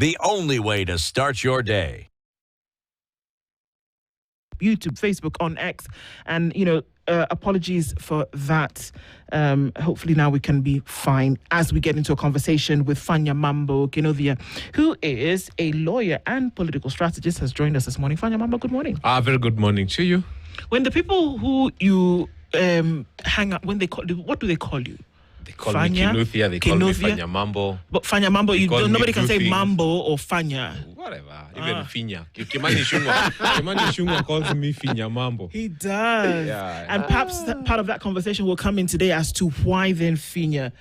the only way to start your day. YouTube, Facebook, on X, and apologies for that. Hopefully now we can be fine as we get into a conversation with Fanya Mambo, who is a lawyer and political strategist, has joined us this morning. Fanya Mambo, good morning. Very good morning to you. When the people who you hang out, when they call, what do they call you? They call me Kinuthia, they call me Fanya Mambo. But Fanya Mambo, nobody can say Mambo or Fanya. Whatever, even Finya. Kimani Shungwa calls me Finya Mambo. He does. Yeah. And perhaps part of that conversation will come in today as to why then Finya.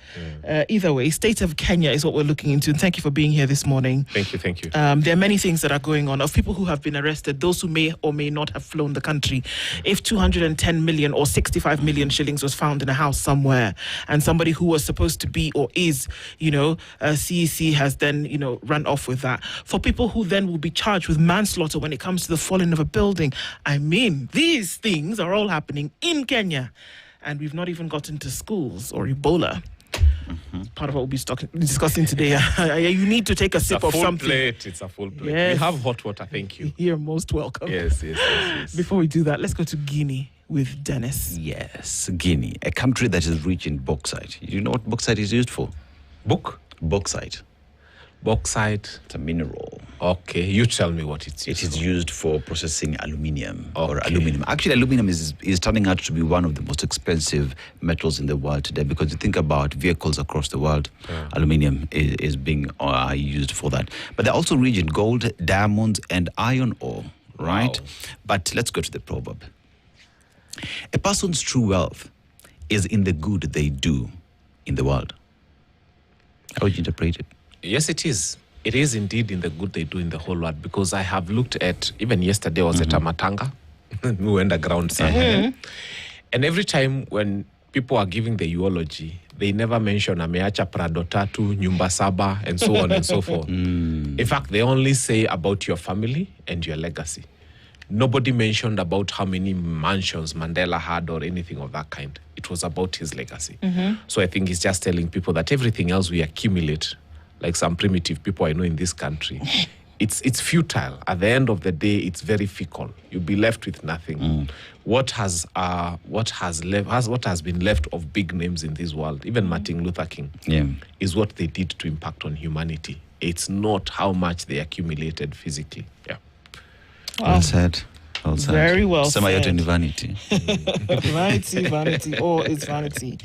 Either way, state of Kenya is what we're looking into. And thank you for being here this morning. Thank you. There are many things that are going on, of people who have been arrested, those who may or may not have flown the country. If 210 million or 65 million shillings was found in a house somewhere, and somebody who was supposed to be or is, CEC has then, run off with that. For people who then will be charged with manslaughter when it comes to the falling of a building. I mean, these things are all happening in Kenya. And we've not even gotten to schools or Ebola. Part of what we'll be discussing today. You need to take a sip of something. It's a full plate. Yes. We have hot water, thank you. You're most welcome. Yes. Before we do that, let's go to Guinea with Dennis. Yes, Guinea, a country that is rich in bauxite. You know what bauxite is used for? Bauxite. Bauxite. It's a mineral. Okay, you tell me what it's used It is for. used for processing aluminium or Okay. aluminum. Actually, aluminum is turning out to be one of the most expensive metals in the world today, because you think about vehicles across the world, aluminum is being used for that. But they're also rich in gold, diamonds, and iron ore, right? Wow. But let's go to the proverb. A person's true wealth is in the good they do in the world. How would you interpret it? Yes, it is. It is indeed in the good they do in the whole world, because I have looked at, even yesterday I was at a matanga, we went underground somewhere. And every time when people are giving the eulogy, they never mention ameacha Prado Tatu, Nyumba Saba, and so on and so forth. In fact, they only say about your family and your legacy. Nobody mentioned about how many mansions Mandela had or anything of that kind. It was about his legacy. So I think he's just telling people that everything else we accumulate, like some primitive people I know in this country, it's futile. At the end of the day, it's very fickle. You'll be left with nothing. What has been left of big names in this world, even Martin Luther King, is what they did to impact on humanity. It's not how much they accumulated physically. Yeah. Well said. Very well said. Semi-auto vanity. Vanity, all is vanity.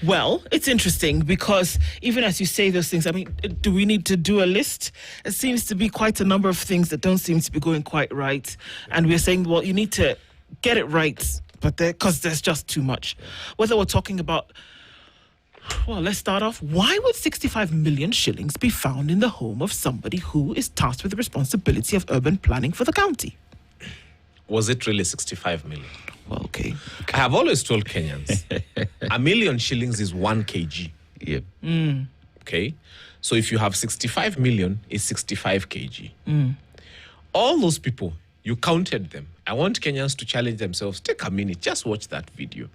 Well, it's interesting because even as you say those things, I mean, do we need to do a list? It seems to be quite a number of things that don't seem to be going quite right. And we're saying, well, you need to get it right, but because there's just too much. Whether we're talking about, well, let's start off. Why would 65 million shillings be found in the home of somebody who is tasked with the responsibility of urban planning for the county? Was it really 65 million? Well, okay. I have always told Kenyans, 1 million shillings is 1 kg. Yep. Okay? So if you have 65 million, it's 65 kg. All those people, you counted them. I want Kenyans to challenge themselves. Take a minute, just watch that video.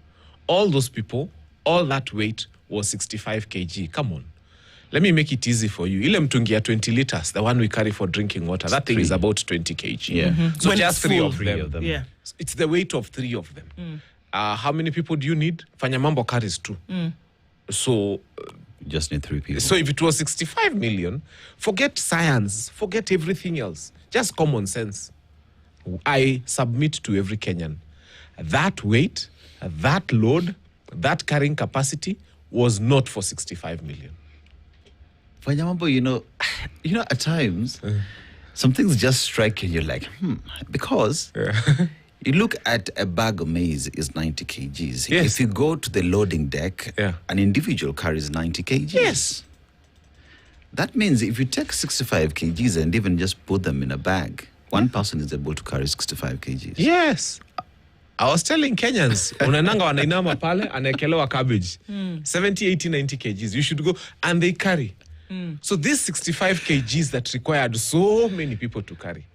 All those people, all that weight was 65 kg. Come on. Let me make it easy for you. Ile mtungia 20 liters, the one we carry for drinking water, that thing is about 20 kg. Yeah. So When just it's three full. of them. Yeah. It's the weight of 3 of them. How many people do you need? Fanya Mambo carries 2. So Just need 3 people. so if it was 65 million, forget science, forget everything else. Just common sense. I submit to every Kenyan. That weight, that load, that carrying capacity was not for 65 million. Fanya Mambo, at times, some things just strike you and you're like, because you look at a bag of maize is 90 kgs. Yes. If you go to the loading deck, an individual carries 90 kgs. Yes. That means if you take 65 kgs and even just put them in a bag, one person is able to carry 65 kgs. Yes. I was telling Kenyans, unananga wanainama pale, anaekelewa cabbage. 70, 80, 90 kgs. You should go. And they carry. So these 65 kgs that required so many people to carry,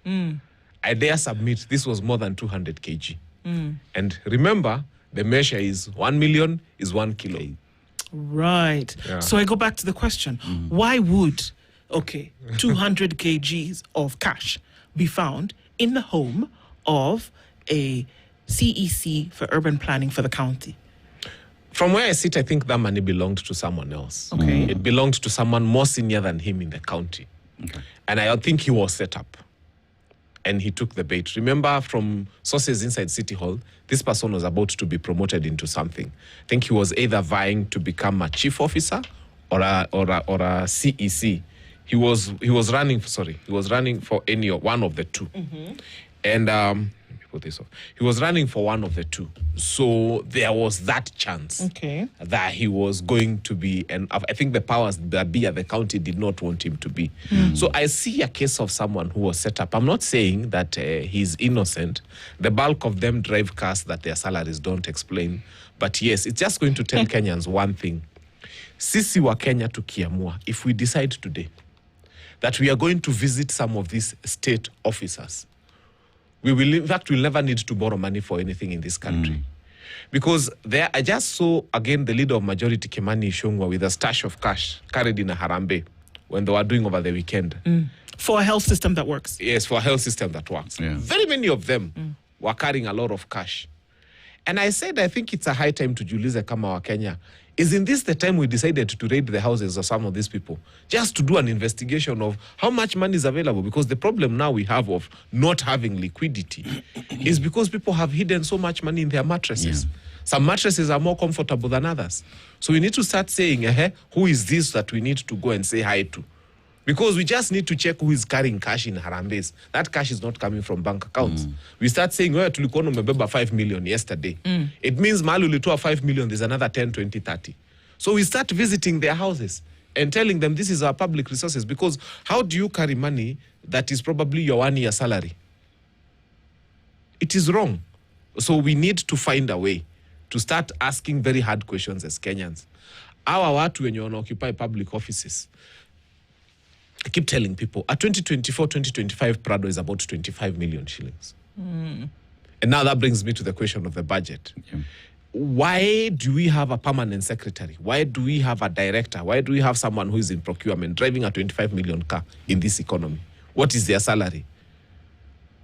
I dare submit this was more than 200 kg. And remember, the measure is 1 million is 1 kilo. Right. Yeah. So I go back to the question. Why would Okay, 200 kgs of cash be found in the home of a CEC for urban planning for the county. From where I sit, I think that money belonged to someone else. Okay. It belonged to someone more senior than him in the county. Okay. And I think he was set up. And he took the bait. Remember, from sources inside City Hall, this person was about to be promoted into something. I think he was either vying to become a chief officer or a CEC. He was running for any one of the two. And let me put this off. He was running for one of the two. So there was that chance that he was going to be, and I think the powers that be at the county did not want him to be. So I see a case of someone who was set up. I'm not saying that he's innocent. The bulk of them drive cars that their salaries don't explain. But yes, it's just going to tell Kenyans one thing. Sisi wa Kenya tukiamua, if we decide today that we are going to visit some of these state officers, we will, in fact, we'll never need to borrow money for anything in this country. Because there, I just saw, again, the leader of majority, Kimani Ichung'wah, with a stash of cash carried in a harambe when they were doing over the weekend. For a health system that works. Yes, for a health system that works. Yeah. Very many of them were carrying a lot of cash. And I said, I think it's a high time to jiulize kama wa Kenya. Isn't this the time we decided to raid the houses of some of these people? Just to do an investigation of how much money is available. Because the problem now we have of not having liquidity is because people have hidden so much money in their mattresses. Some mattresses are more comfortable than others. So we need to start saying, who is this that we need to go and say hi to? Because we just need to check who is carrying cash in Harambes. That cash is not coming from bank accounts. We start saying, well, tulikuwa umebeba 5 million yesterday. It means mahali ulitoa 5 million, there's another 10, 20, 30. So we start visiting their houses and telling them this is our public resources. Because how do you carry money that is probably your 1 year salary? It is wrong. So we need to find a way to start asking very hard questions as Kenyans. Our watu wenye wana occupy public offices, I keep telling people, a 2024-2025 Prado is about 25 million shillings. And now that brings me to the question of the budget. Why do we have a permanent secretary? Why do we have a director? Why do we have someone who is in procurement driving a 25 million car in this economy? What is their salary?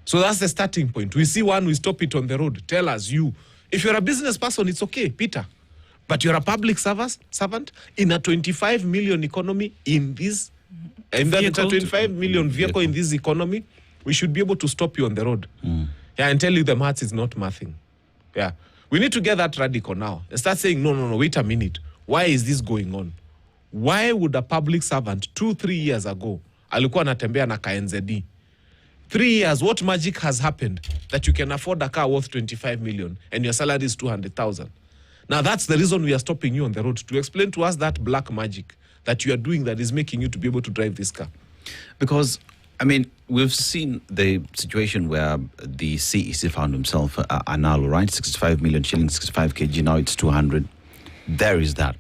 So that's the starting point. We see one, we stop it on the road. Tell us, you. If you're a business person, it's okay, Peter. But you're a public servant in a 25 million economy in this and then it's a 25 million vehicle in this economy, we should be able to stop you on the road. And tell you the maths is not mathing. We need to get that radical now and start saying, no, wait a minute. Why is this going on? Why would a public servant 2-3 years ago, alikuwa anatembea na KNZD? 3 years, what magic has happened that you can afford a car worth 25 million and your salary is 200,000? Now that's the reason we are stopping you on the road, to explain to us that black magic that you are doing that is making you to be able to drive this car. Because, I mean, we've seen the situation where the CEC found himself Analo, right? 65 million shillings, 65 kg, now it's 200. There is that.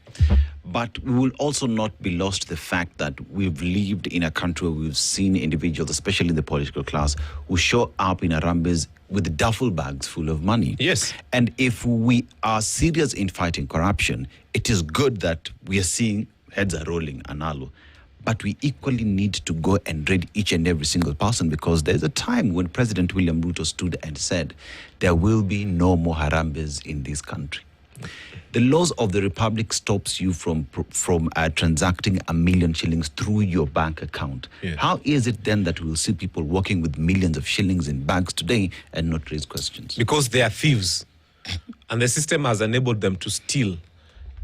But we will also not be lost to the fact that we've lived in a country where we've seen individuals, especially in the political class, who show up in Harambes with duffel bags full of money. Yes. And if we are serious in fighting corruption, it is good that we are seeing heads are rolling, Analo. But we equally need to go and raid each and every single person, because there's a time when President William Ruto stood and said, there will be no more Harambes in this country. The laws of the Republic stops you from transacting 1 million shillings through your bank account. Yeah. How is it then that we'll see people walking with millions of shillings in bags today and not raise questions? Because they are thieves. And the system has enabled them to steal.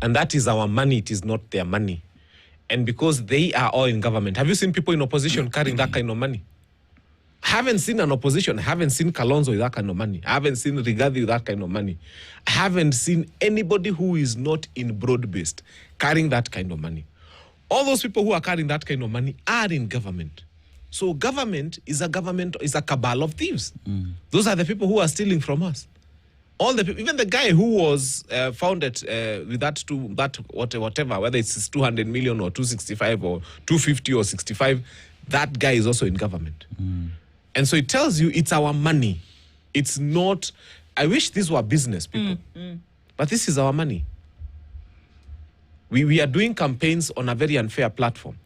And that is our money, it is not their money. And because they are all in government. Have you seen people in opposition carrying that kind of money? I haven't seen an opposition. I haven't seen Kalonzo with that kind of money. I haven't seen Rigathi with that kind of money. I haven't seen anybody who is not in broad-based carrying that kind of money. All those people who are carrying that kind of money are in government. So government is a cabal of thieves. Those are the people who are stealing from us. All the people, even the guy who was found with whatever, whether it's 200 million or 265 or 250 or 65, that guy is also in government. And so it tells you it's our money. It's not, I wish these were business people, but this is our money. We are doing campaigns on a very unfair platform.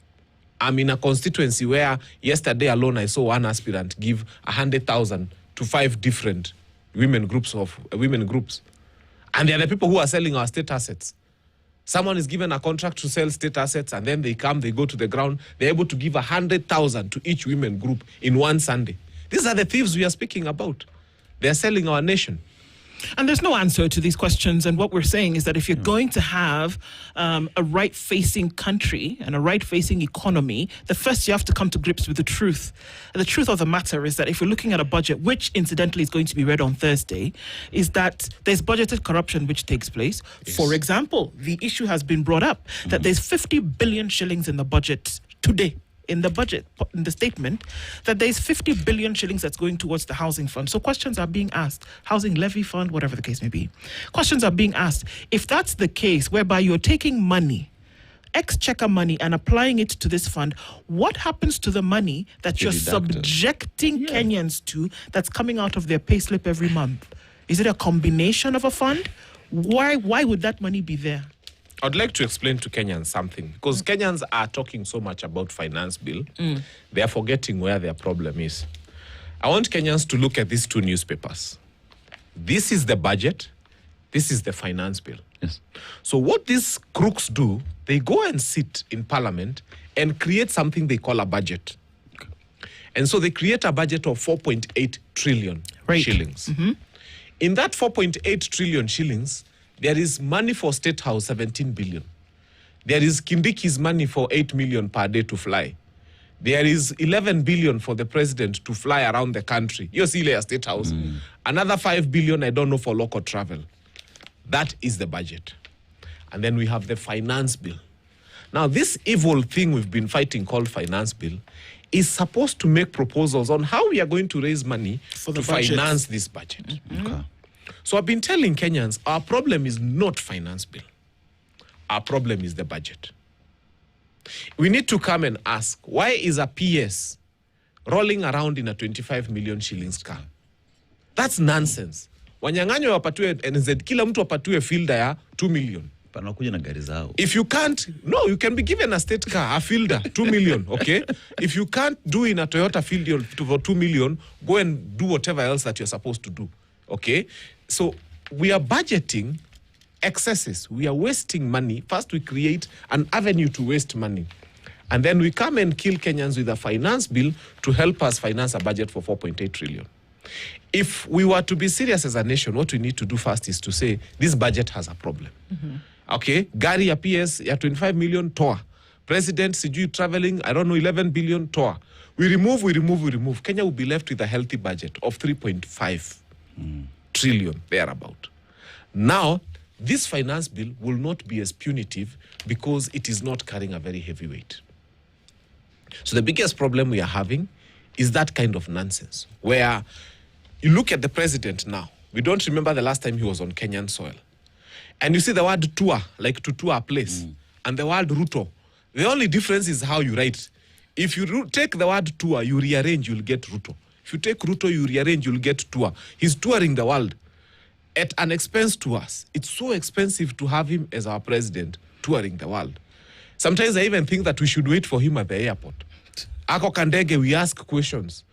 I'm in a constituency where yesterday alone I saw one aspirant give 100,000 to 5 different women groups. And they're the people who are selling our state assets. Someone is given a contract to sell state assets, and then they go to the ground. They're able to give 100,000 to each women group in one Sunday. These are the thieves we are speaking about. They're selling our nation. And there's no answer to these questions. And what we're saying is that if you're going to have a right-facing country and a right-facing economy, the first you have to come to grips with the truth. And the truth of the matter is that if we're looking at a budget, which incidentally is going to be read on Thursday, is that there's budgeted corruption which takes place. Yes. For example, the issue has been brought up that there's 50 billion shillings in the budget today. In the budget, in the statement, that there's 50 billion shillings that's going towards the housing fund. So questions are being asked, housing levy fund, whatever the case may be. Questions are being asked. If that's the case, whereby you're taking money, exchequer money, and applying it to this fund, what happens to the money that you're subjecting Kenyans to that's coming out of their payslip every month? Is it a combination of a fund? Why would that money be there? I'd like to explain to Kenyans something, because Kenyans are talking so much about finance bill, they are forgetting where their problem is. I want Kenyans to look at these 2 newspapers. This is the budget, this is the finance bill. Yes. So what these crooks do, they go and sit in parliament and create something they call a budget. Okay. And so they create a budget of 4.8 trillion shillings. In that 4.8 trillion shillings, there is money for State House, 17 billion. There is Kindiki's money for 8 million per day to fly. There is 11 billion for the president to fly around the country. You're still at State House. Another 5 billion, I don't know, for local travel. That is the budget. And then we have the finance bill. Now, this evil thing we've been fighting called finance bill is supposed to make proposals on how we are going to raise money to finance this budget. Okay. So I've been telling Kenyans, our problem is not finance bill. Our problem is the budget. We need to come and ask, why is a PS rolling around in a 25 million shillings car? That's nonsense. Wanyang'anyo wapatue NZ, kila mtu wapatue fielder ya 2 million. Panakuja na gari zao. If you can't, no, you can be given a state car, a fielder, 2 million, okay? If you can't do in a Toyota fielder for 2 million, go and do whatever else that you're supposed to do, okay? So we are budgeting excesses. We are wasting money. First, we create an avenue to waste money. And then we come and kill Kenyans with a finance bill to help us finance a budget for 4.8 trillion. If we were to be serious as a nation, what we need to do first is to say, this budget has a problem. Okay, Gari appears at 25 million, toa. President, sijui traveling, I don't know, 11 billion, toa. We remove. Kenya will be left with a healthy budget of 3.5 trillion, thereabout. Now, this finance bill will not be as punitive because it is not carrying a very heavy weight. So the biggest problem we are having is that kind of nonsense, where you look at the president now. We don't remember the last time he was on Kenyan soil. And you see the word tour, like to tour a place, and the word Ruto. The only difference is how you write. If you take the word tour, you rearrange, you'll get Ruto. If you take Ruto, you rearrange, you'll get tour. He's touring the world at an expense to us. It's so expensive to have him as our president touring the world. Sometimes I even think that we should wait for him at the airport. Ako Kandege, we ask questions.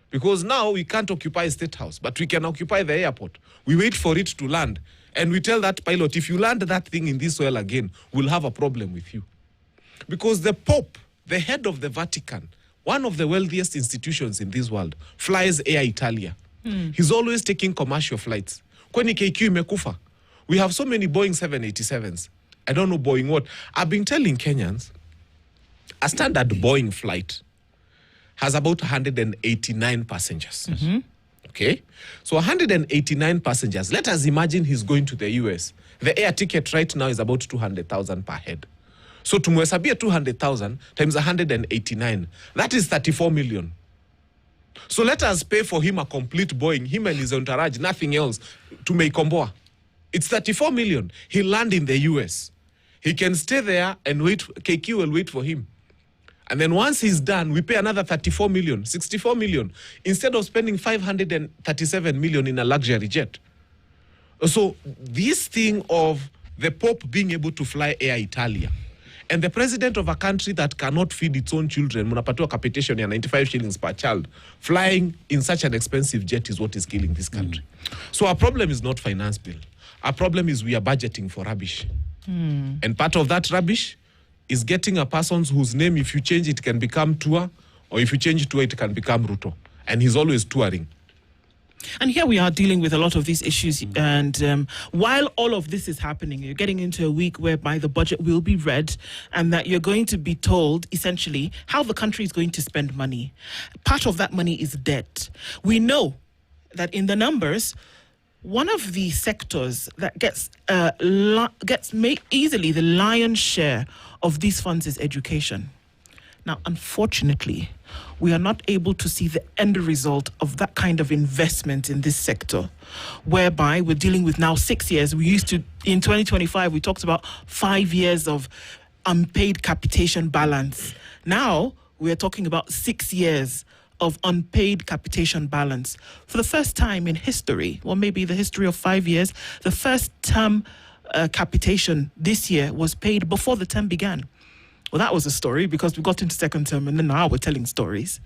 Because now we can't occupy State House, but we can occupy the airport. We wait for it to land. And we tell that pilot, if you land that thing in this soil again, we'll have a problem with you. Because the Pope, the head of the Vatican, one of the wealthiest institutions in this world, flies Air Italia. He's always taking commercial flights. Kwani KQ imekufa. We have so many Boeing 787s. I don't know Boeing what. I've been telling Kenyans, a standard Boeing flight has about 189 passengers. Okay? So 189 passengers. Let us imagine he's going to the US. The air ticket right now is about 200,000 per head. So tumhesabia 200,000 times 189. That is 34 million. So let us pay for him a complete Boeing, him and his entourage, nothing else, to Meikomboa. It's 34 million. He'll land in the US. He can stay there and wait. KQ will wait for him. And then once he's done, we pay another 34 million, 64 million, instead of spending 537 million in a luxury jet. So this thing of the Pope being able to fly Air Italia And the president of a country that cannot feed its own children, munapatiwa capitation ya 95 shillings per child, flying in such an expensive jet is what is killing this country. So our problem is not finance bill. Our problem is we are budgeting for rubbish. And part of that rubbish is getting a person whose name, if you change it, can become Tour, or if you change Tour, it can become Ruto. And he's always touring. And here we are dealing with a lot of these issues. And while all of this is happening, you're getting into a week whereby the budget will be read and that you're going to be told, essentially, how the country is going to spend money. Part of that money is debt. We know that in the numbers, one of the sectors that gets easily the lion's share of these funds is education. Now, unfortunately, we are not able to see the end result of that kind of investment in this sector, whereby we're dealing with now 6 years. We used to, in 2025, we talked about 5 years of unpaid capitation balance. Now, we're talking about 6 years of unpaid capitation balance. For the first time in history, or maybe the history of 5 years, the first term capitation this year was paid before the term began. Well, that was a story because we got into second term and then now we're telling stories.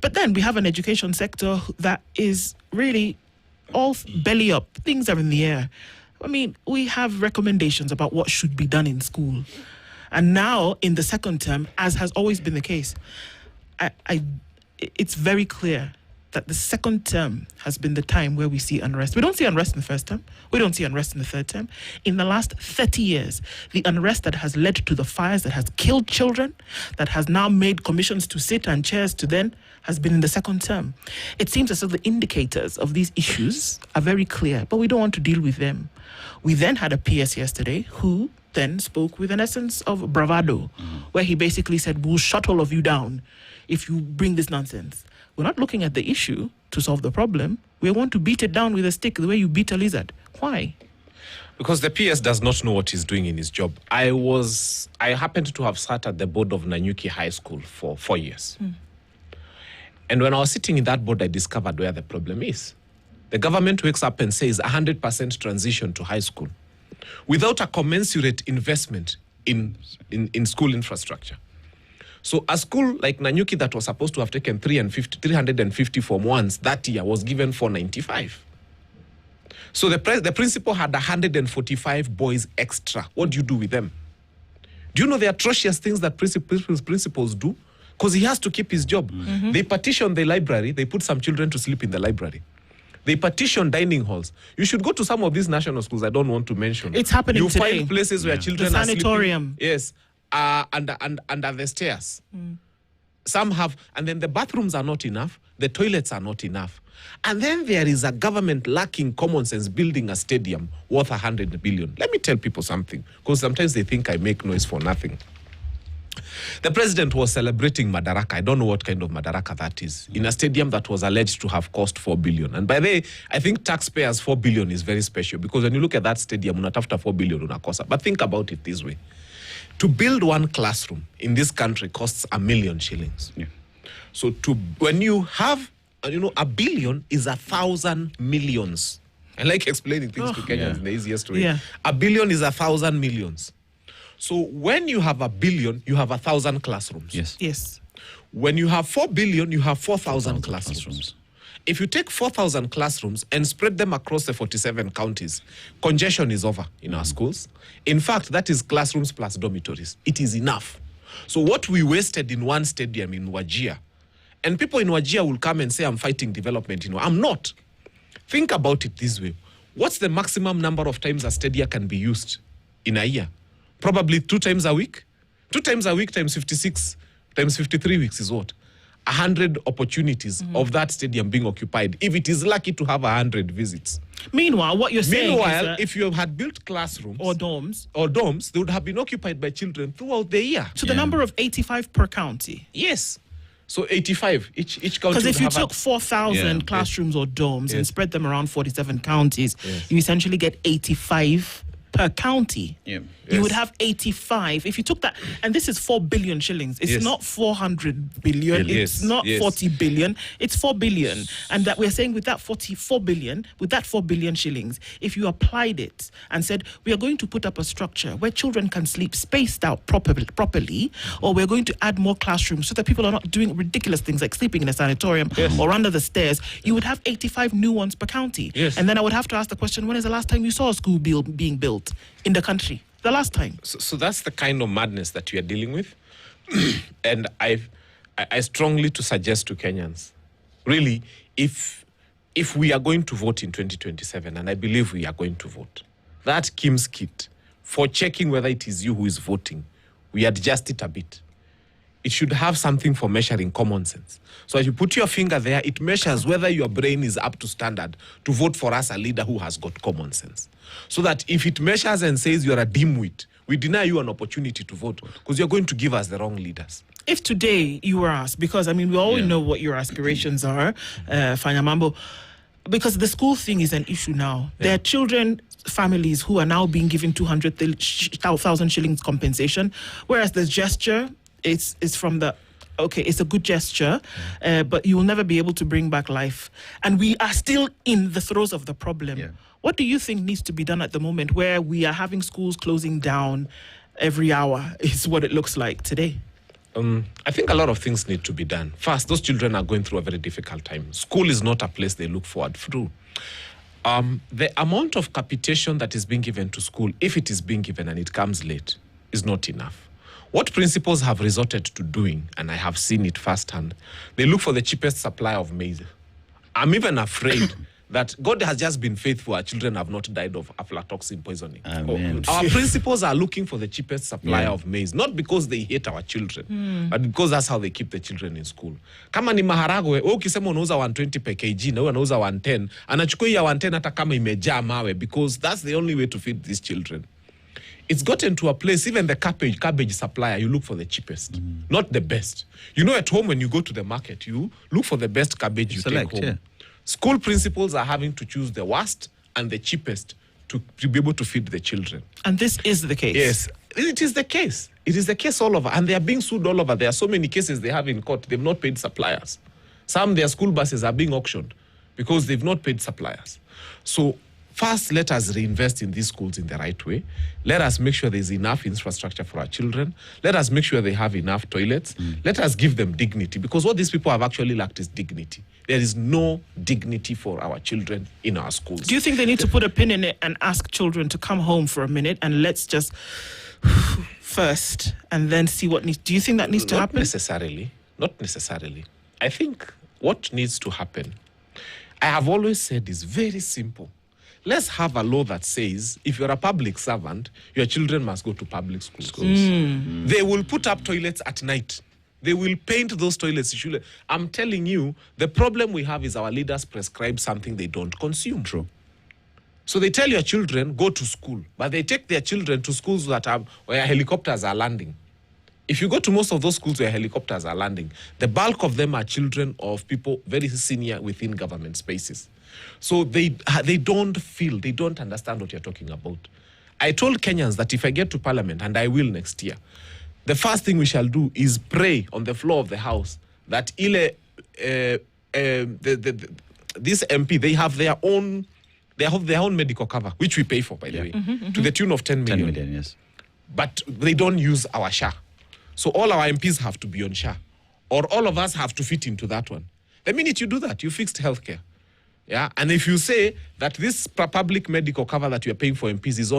But then we have an education sector that is really all belly up. Things are in the air. I mean, we have recommendations about what should be done in school. And now in the second term, as has always been the case, it's very clear that the second term has been the time where we see unrest. We don't see unrest in the first term. We don't see unrest in the third term. In the last 30 years, the unrest that has led to the fires that has killed children, that has now made commissions to sit and chairs to then, has been in the second term. It seems as though the indicators of these issues are very clear, but we don't want to deal with them. We then had a PS yesterday who then spoke with an essence of bravado, where he basically said, we'll shut all of you down if you bring this nonsense. We're not looking at the issue to solve the problem. We want to beat it down with a stick the way you beat a lizard. Why? Because the PS does not know what he's doing in his job. I happened to have sat at the board of Nanyuki High School for 4 years. And when I was sitting in that board, I discovered where the problem is. The government wakes up and says 100% transition to high school without a commensurate investment in school infrastructure. So a school like Nanyuki that was supposed to have taken 350 Form 1s that year was given 495. So the principal had 145 boys extra. What do you do with them? Do you know the atrocious things that principals do? Because he has to keep his job. They partition the library. They put some children to sleep in the library. They partition dining halls. You should go to some of these national schools I don't want to mention. It's happening today. You find places where children are sleeping. Sanatorium. Yes. Under the stairs. Some have, and then the bathrooms are not enough, the toilets are not enough. And then there is a government lacking common sense building a stadium worth 100 billion. Let me tell people something, because sometimes they think I make noise for nothing. The president was celebrating Madaraka. I don't know what kind of Madaraka that is, in a stadium that was alleged to have cost 4 billion. And by the way, I think taxpayers 4 billion is very special, because when you look at that stadium, unatafuta 4 billion unakosa. But think about it this way. To build one classroom in this country costs 1 million shillings. So when you have, a billion is 1,000 millions. I like explaining things to Kenyans in the easiest way. 1 billion is 1,000 millions. So when you have 1 billion, you have 1,000 classrooms. Yes. When you have 4 billion, you have 4,000 classrooms. If you take 4,000 classrooms and spread them across the 47 counties, congestion is over in our schools. In fact, that is classrooms plus dormitories. It is enough. So what we wasted in one stadium in Wajir, and people in Wajir will come and say, I'm fighting development. I'm not. Think about it this way. What's the maximum number of times a stadium can be used in a year? Probably 2 times a week. 2 times a week times 56 times 53 weeks is what? 100 opportunities of that stadium being occupied, if it is lucky to have 100 visits. Meanwhile, what you're saying is if you had built classrooms or dorms, they would have been occupied by children throughout the year. To the number of 85 per county. Yes. So 85, each county. Because if you took 4,000 classrooms or dorms and spread them around 47 counties, you essentially get 85 per county. Yeah. You would have 85. If you took that, and this is 4 billion shillings. It's not 400 billion. It's not 40 billion. It's 4 billion. And that we're saying with that 44 billion, with that 4 billion shillings, if you applied it and said, we are going to put up a structure where children can sleep spaced out properly, or we're going to add more classrooms so that people are not doing ridiculous things like sleeping in a sanatorium or under the stairs, you would have 85 new ones per county. Yes. And then I would have to ask the question, when is the last time you saw a school being built in the country? The last time. So that's the kind of madness that we are dealing with. And I strongly to suggest to Kenyans, really, if we are going to vote in 2027, and I believe we are going to vote, that Kim's kit for checking whether it is you who is voting, we adjust it a bit. It should have something for measuring common sense. So as you put your finger there, it measures whether your brain is up to standard to vote for us, a leader who has got common sense. So that if it measures and says you're a dimwit, we deny you an opportunity to vote because you're going to give us the wrong leaders. If today you were asked, because I mean, we all know what your aspirations are, Fanya Mambo, because the school thing is an issue now. There are children, families who are now being given 200,000 shillings compensation, whereas the gesture is from the, okay, it's a good gesture, but you will never be able to bring back life. And we are still in the throes of the problem. Yeah. What do you think needs to be done at the moment where we are having schools closing down every hour is what it looks like today? I think a lot of things need to be done. First, those children are going through a very difficult time. School is not a place they look forward to. The amount of capitation that is being given to school, if it is being given and it comes late, is not enough. What principals have resorted to doing, and I have seen it firsthand, they look for the cheapest supply of maize. I'm even afraid that God has just been faithful. Our children have not died of aflatoxin poisoning. Amen. Our principals are looking for the cheapest supply of maize, not because they hate our children, but because that's how they keep the children in school. Kama ni maharagwe, wewe ukisema unauza 120 per kg na wewe unauza 110, anachukua ya 110 hata kama imejaa mawe, because that's the only way to feed these children. It's gotten to a place, even the cabbage supplier, you look for the cheapest, not the best. You know, at home when you go to the market, you look for the best cabbage you Select, take home. yeah. School principals are having to choose the worst and the cheapest to be able to feed the children. And this is the case. Yes, it is the case. It is the case all over. And they are being sued all over. There are so many cases they have in court. They've not paid suppliers. Some their school buses are being auctioned because they've not paid suppliers. So first, let us reinvest in these schools in the right way. Let us make sure there's enough infrastructure for our children. Let us make sure they have enough toilets. Let us give them dignity, because what these people have actually lacked is dignity. There is no dignity for our children in our schools. Do you think they need to put a pin in it and ask children to come home for a minute and let's just first and then see what needs? Do you think that needs to happen? Not necessarily. I think what needs to happen, I have always said, is very simple. Let's have a law that says if you're a public servant, your children must go to public schools. They will put up toilets at night. They will paint those toilets. I'm telling you, the problem we have is our leaders prescribe something they don't consume. True. So they tell your children, go to school. But they take their children to schools where helicopters are landing. If you go to most of those schools where helicopters are landing, the bulk of them are children of people very senior within government spaces. So they don't understand what you're talking about. I told Kenyans that if I get to Parliament, and I will next year, the first thing we shall do is pray on the floor of the House that this MP, they have their own medical cover, which we pay for, by the way, to the tune of 10 million. 10 million, yes. But they don't use our SHA. So all our MPs have to be on SHA, or all of us have to fit into that one. The minute you do that, you fixed healthcare. Yeah, and if you say that this public medical cover that you are paying for MPs is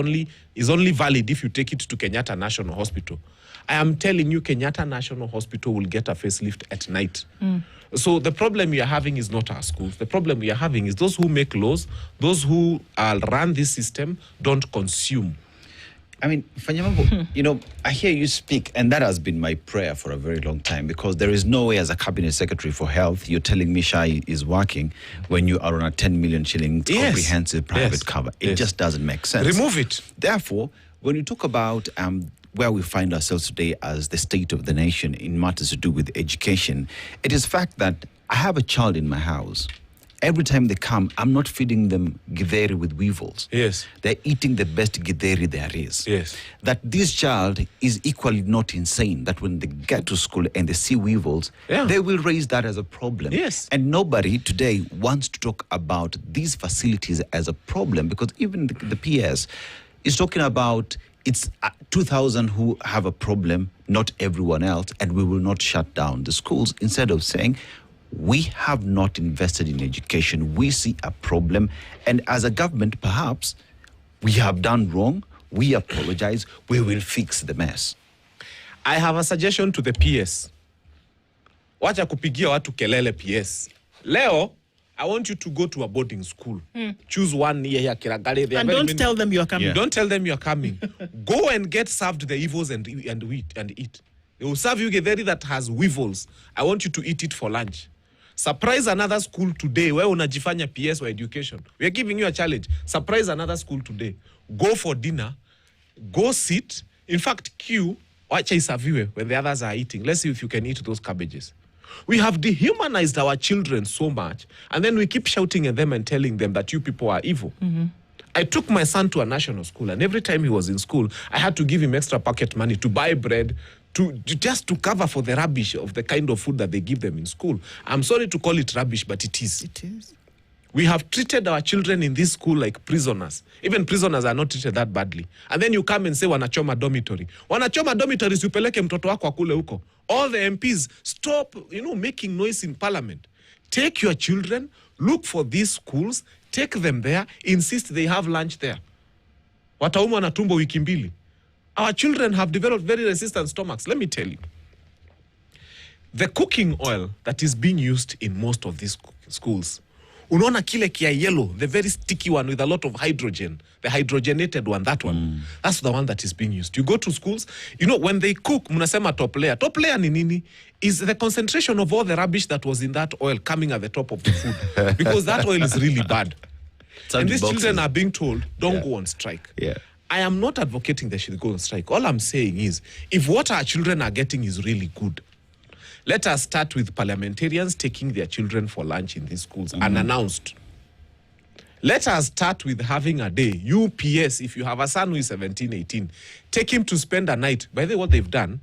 only valid if you take it to Kenyatta National Hospital, I am telling you, Kenyatta National Hospital will get a facelift at night. So the problem we are having is not our schools. The problem we are having is those who make laws, those who run this system, don't consume. I mean, Fanya Mambo, you know, I hear you speak, and that has been my prayer for a very long time, because there is no way as a cabinet secretary for health, you're telling me SHA is working when you are on a 10 million shillings comprehensive private cover. It just doesn't make sense. Remove it. Therefore, when you talk about where we find ourselves today as the state of the nation in matters to do with education, it is fact that I have a child in my house, every time they come, I'm not feeding them githeri with weevils. Yes. They're eating the best githeri there is. Yes. That this child is equally not insane, that when they get to school and they see weevils, they will raise that as a problem. Yes. And nobody today wants to talk about these facilities as a problem, because even the PS is talking about it's 2,000 who have a problem, not everyone else, and we will not shut down the schools, instead of saying, we have not invested in education. We see a problem. And as a government, perhaps we have done wrong. We apologize. We will fix the mess. I have a suggestion to the PS. Wacha kupigia watu kelele PS. Leo, I want you to go to a boarding school. Choose one near here, Kiragale. And don't tell them you're coming. Don't tell them you're coming. Go and get served the evils and eat. They will serve you githeri that has weevils. I want you to eat it for lunch. Surprise another school today where unajifanya PS or education. We are giving you a challenge. Surprise another school today. Go for dinner. Go sit. In fact, queue. Wacha isaviwe when the others are eating. Let's see if you can eat those cabbages. We have dehumanized our children so much, and then we keep shouting at them and telling them that you people are evil. I took my son to a national school, and every time he was in school, I had to give him extra pocket money to buy bread, just to cover for the rubbish of the kind of food that they give them in school. I'm sorry to call it rubbish, but it is. It is. We have treated our children in this school like prisoners. Even prisoners are not treated that badly. And then you come and say, wanachoma dormitory. Wanachoma dormitory, upeleke mtoto wako akule huko. All the MPs, stop, making noise in parliament. Take your children, look for these schools, take them there, insist they have lunch there. Wataumwa na tumbo wiki mbili. Our children have developed very resistant stomachs. Let me tell you. The cooking oil that is being used in most of these schools, unaona kile kia yellow, the very sticky one with a lot of hydrogen, the hydrogenated one, that one. That's the one that is being used. You go to schools, when they cook, munasema top layer. Top layer ni nini? Is the concentration of all the rubbish that was in that oil coming at the top of the food. Because that oil is really bad. And these children are being told, don't go on strike. Yeah. I am not advocating they should go on strike. All I'm saying is, if what our children are getting is really good, let us start with parliamentarians taking their children for lunch in these schools, unannounced. Let us start with having a day. UPS, if you have a son who is 17, 18, take him to spend a night. By the way, what they've done,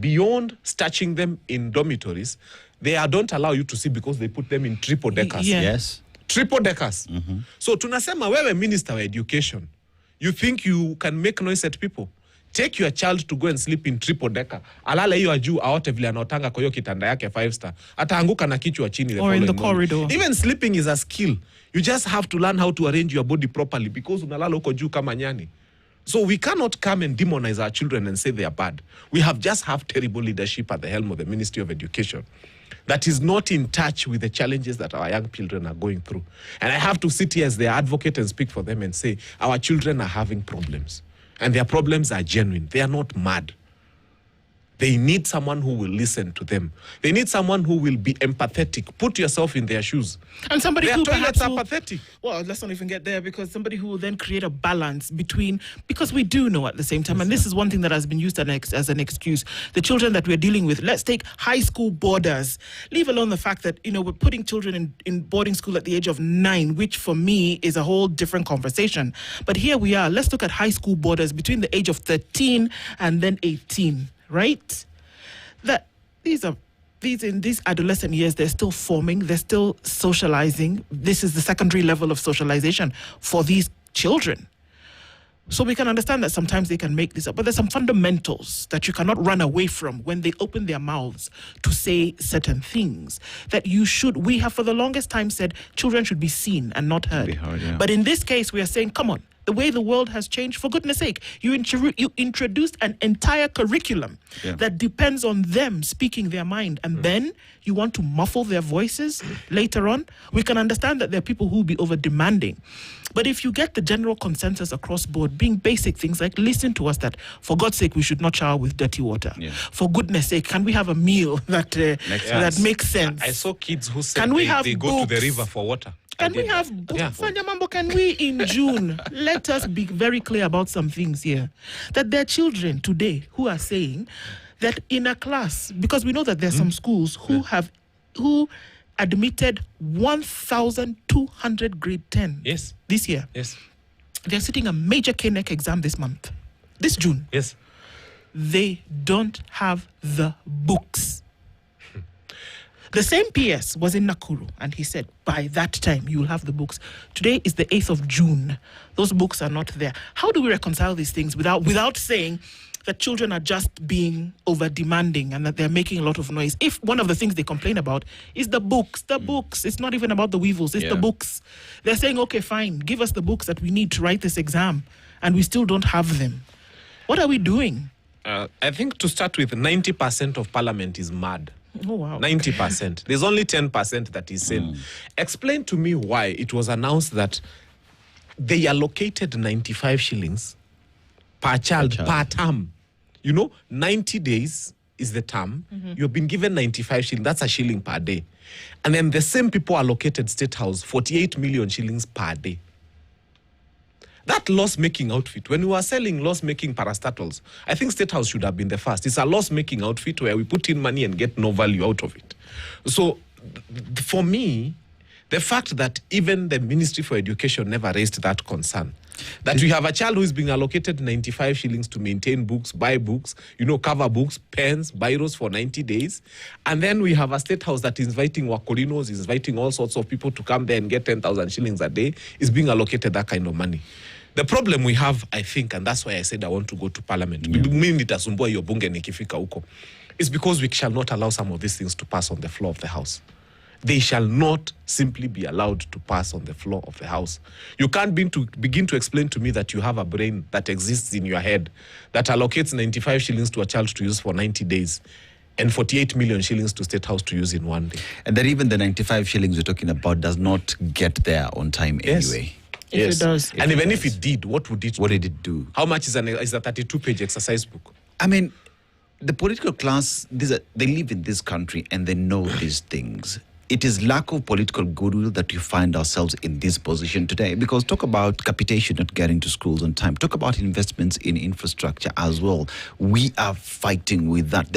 beyond starching them in dormitories, they don't allow you to see because they put them in triple deckers. Yeah. Yes. Triple deckers. So tunasema wewe minister of education, you think you can make noise at people? Take your child to go and sleep in triple decker. Alala hiyo juu aote vile anaotanga kwa hiyo kitanda yake 5-star. Ataanguka na kichwa chini the or in the morning. corridor. Even sleeping is a skill. You just have to learn how to arrange your body properly because unalala huko juu kama nyani. So we cannot come and demonize our children and say they are bad. We have terrible leadership at the helm of the Ministry of Education that is not in touch with the challenges that our young children are going through. And I have to sit here as their advocate and speak for them and say, our children are having problems. And their problems are genuine. They are not mad. They need someone who will listen to them. They need someone who will be empathetic. Put yourself in their shoes. And somebody Their who toilets perhaps are will, pathetic. well, let's not even get there, because somebody who will then create a balance between, because we do know at the same time, and this is one thing that has been used as an excuse, the children that we're dealing with. Let's take high school boarders, leave alone the fact that, we're putting children in boarding school at the age of 9, which for me is a whole different conversation. But here we are. Let's look at high school boarders between the age of 13 and then 18, right? That these in these adolescent years, they're still forming, they're still socializing. This is the secondary level of socialization for these children. So we can understand that sometimes they can make this up, but there's some fundamentals that you cannot run away from when they open their mouths to say certain things that we have for the longest time said children should be seen and not heard. Yeah. But in this case, we are saying, come on, the way the world has changed, for goodness sake, you introduced an entire curriculum that depends on them speaking their mind, and then you want to muffle their voices later on. We can understand that there are people who will be over demanding. But if you get the general consensus across board, being basic things like listen to us, that for God's sake we should not shower with dirty water. Yeah. For goodness sake, can we have a meal that makes sense? I saw kids who said they go to the river for water. Can we have Fanya Mambo? Can we in June? Let us be very clear about some things here. That there are children today who are saying that in a class, because we know that there are some schools who admitted 1,200 grade 10 Yes. this year. Yes. They're sitting a major KNEC exam this month, this June. Yes. They don't have the books. The same PS was in Nakuru, and he said, by that time, you will have the books. Today is the 8th of June. Those books are not there. How do we reconcile these things without saying that children are just being over-demanding and that they're making a lot of noise? If one of the things they complain about is the books. It's not even about the weevils, it's the books. They're saying, okay, fine, give us the books that we need to write this exam, and we still don't have them. What are we doing? I think to start with, 90% of parliament is mad. Oh, wow. 90%. There's only 10% that is sane. Explain to me why it was announced that they allocated 95 shillings per child per term. 90 days is the term. You've been given 95 shillings. That's a shilling per day. And then the same people allocated State House 48 million shillings per day. That loss-making outfit, when we were selling loss-making parastatals, I think State House should have been the first. It's a loss-making outfit where we put in money and get no value out of it. So, for me, the fact that even the Ministry for Education never raised that concern, that we have a child who is being allocated 95 shillings to maintain books, buy books, cover books, pens, biros for 90 days. And then we have a State House that is inviting Wakorinos, is inviting all sorts of people to come there and get 10,000 shillings a day, is being allocated that kind of money. The problem we have, I think, and that's why I said I want to go to parliament, is because we shall not allow some of these things to pass on the floor of the House. They shall not simply be allowed to pass on the floor of the House. You can't begin to explain to me that you have a brain that exists in your head that allocates 95 shillings to a child to use for 90 days and 48 million shillings to State House to use in one day. And that even the 95 shillings we're talking about does not get there on time anyway. If it does. And even if it did, what would it do? What did it do? How much is a 32-page exercise book? I mean, the political class, they live in this country and they know these things. It is lack of political goodwill that you find ourselves in this position today. Because talk about capitation not getting to schools on time. Talk about investments in infrastructure as well. We are fighting with that.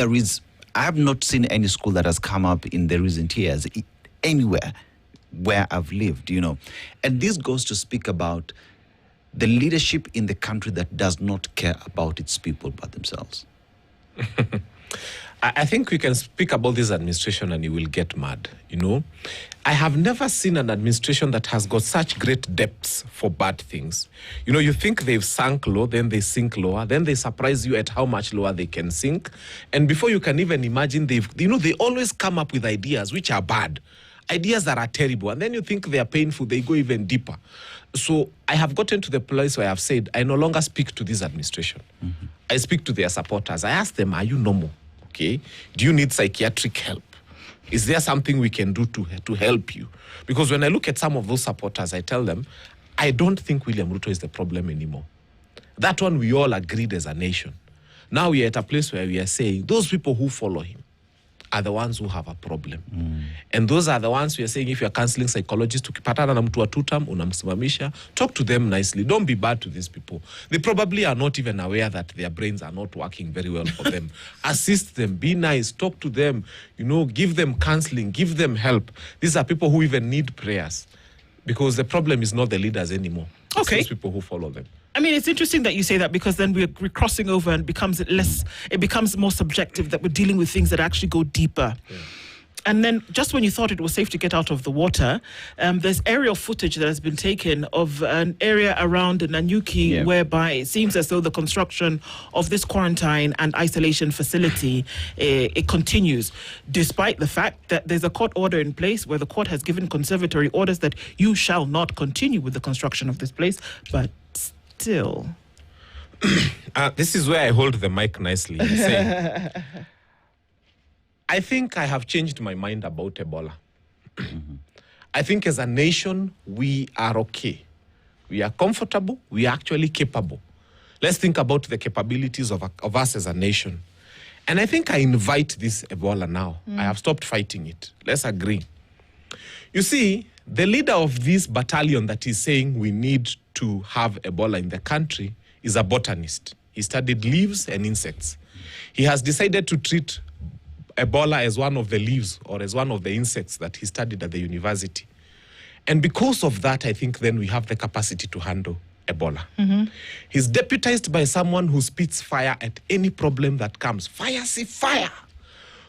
I have not seen any school that has come up in the recent years anywhere where I've lived, And this goes to speak about the leadership in the country that does not care about its people but themselves. I think we can speak about this administration and you will get mad, I have never seen an administration that has got such great depths for bad things. You think they've sunk low, then they sink lower, then they surprise you at how much lower they can sink. And before you can even imagine, they always come up with ideas which are bad, ideas that are terrible. And then you think they are painful, they go even deeper. So I have gotten to the place where I have said, I no longer speak to this administration. I speak to their supporters. I ask them, are you normal? Okay. Do you need psychiatric help? Is there something we can do to help you? Because when I look at some of those supporters, I tell them, I don't think William Ruto is the problem anymore. That one we all agreed as a nation. Now we are at a place where we are saying those people who follow him are the ones who have a problem. And those are the ones we are saying, if you're counseling psychologists, ukipatana na mtu wa tutam, unamsimamisha, talk to them nicely. Don't be bad to these people. They probably are not even aware that their brains are not working very well for them. Assist them, be nice, talk to them, give them counseling, give them help. These are people who even need prayers. Because the problem is not the leaders anymore. Okay. It's those people who follow them. I mean, it's interesting that you say that because then we're crossing over and it becomes more subjective, that we're dealing with things that actually go deeper. Yeah. And then just when you thought it was safe to get out of the water, there's aerial footage that has been taken of an area around Nanyuki whereby it seems as though the construction of this quarantine and isolation facility, it continues, despite the fact that there's a court order in place where the court has given conservatory orders that you shall not continue with the construction of this place, but still. This is where I hold the mic nicely. Saying, I think I have changed my mind about Ebola. I think as a nation, we are okay. We are comfortable. We are actually capable. Let's think about the capabilities of us as a nation. And I think I invite this Ebola now. I have stopped fighting it. Let's agree. You see, the leader of this battalion that is saying we need to have Ebola in the country is a botanist. He studied leaves and insects. He has decided to treat Ebola as one of the leaves or as one of the insects that he studied at the university. And because of that, I think then we have the capacity to handle Ebola. He's deputized by someone who spits fire at any problem that comes. Fire, see fire.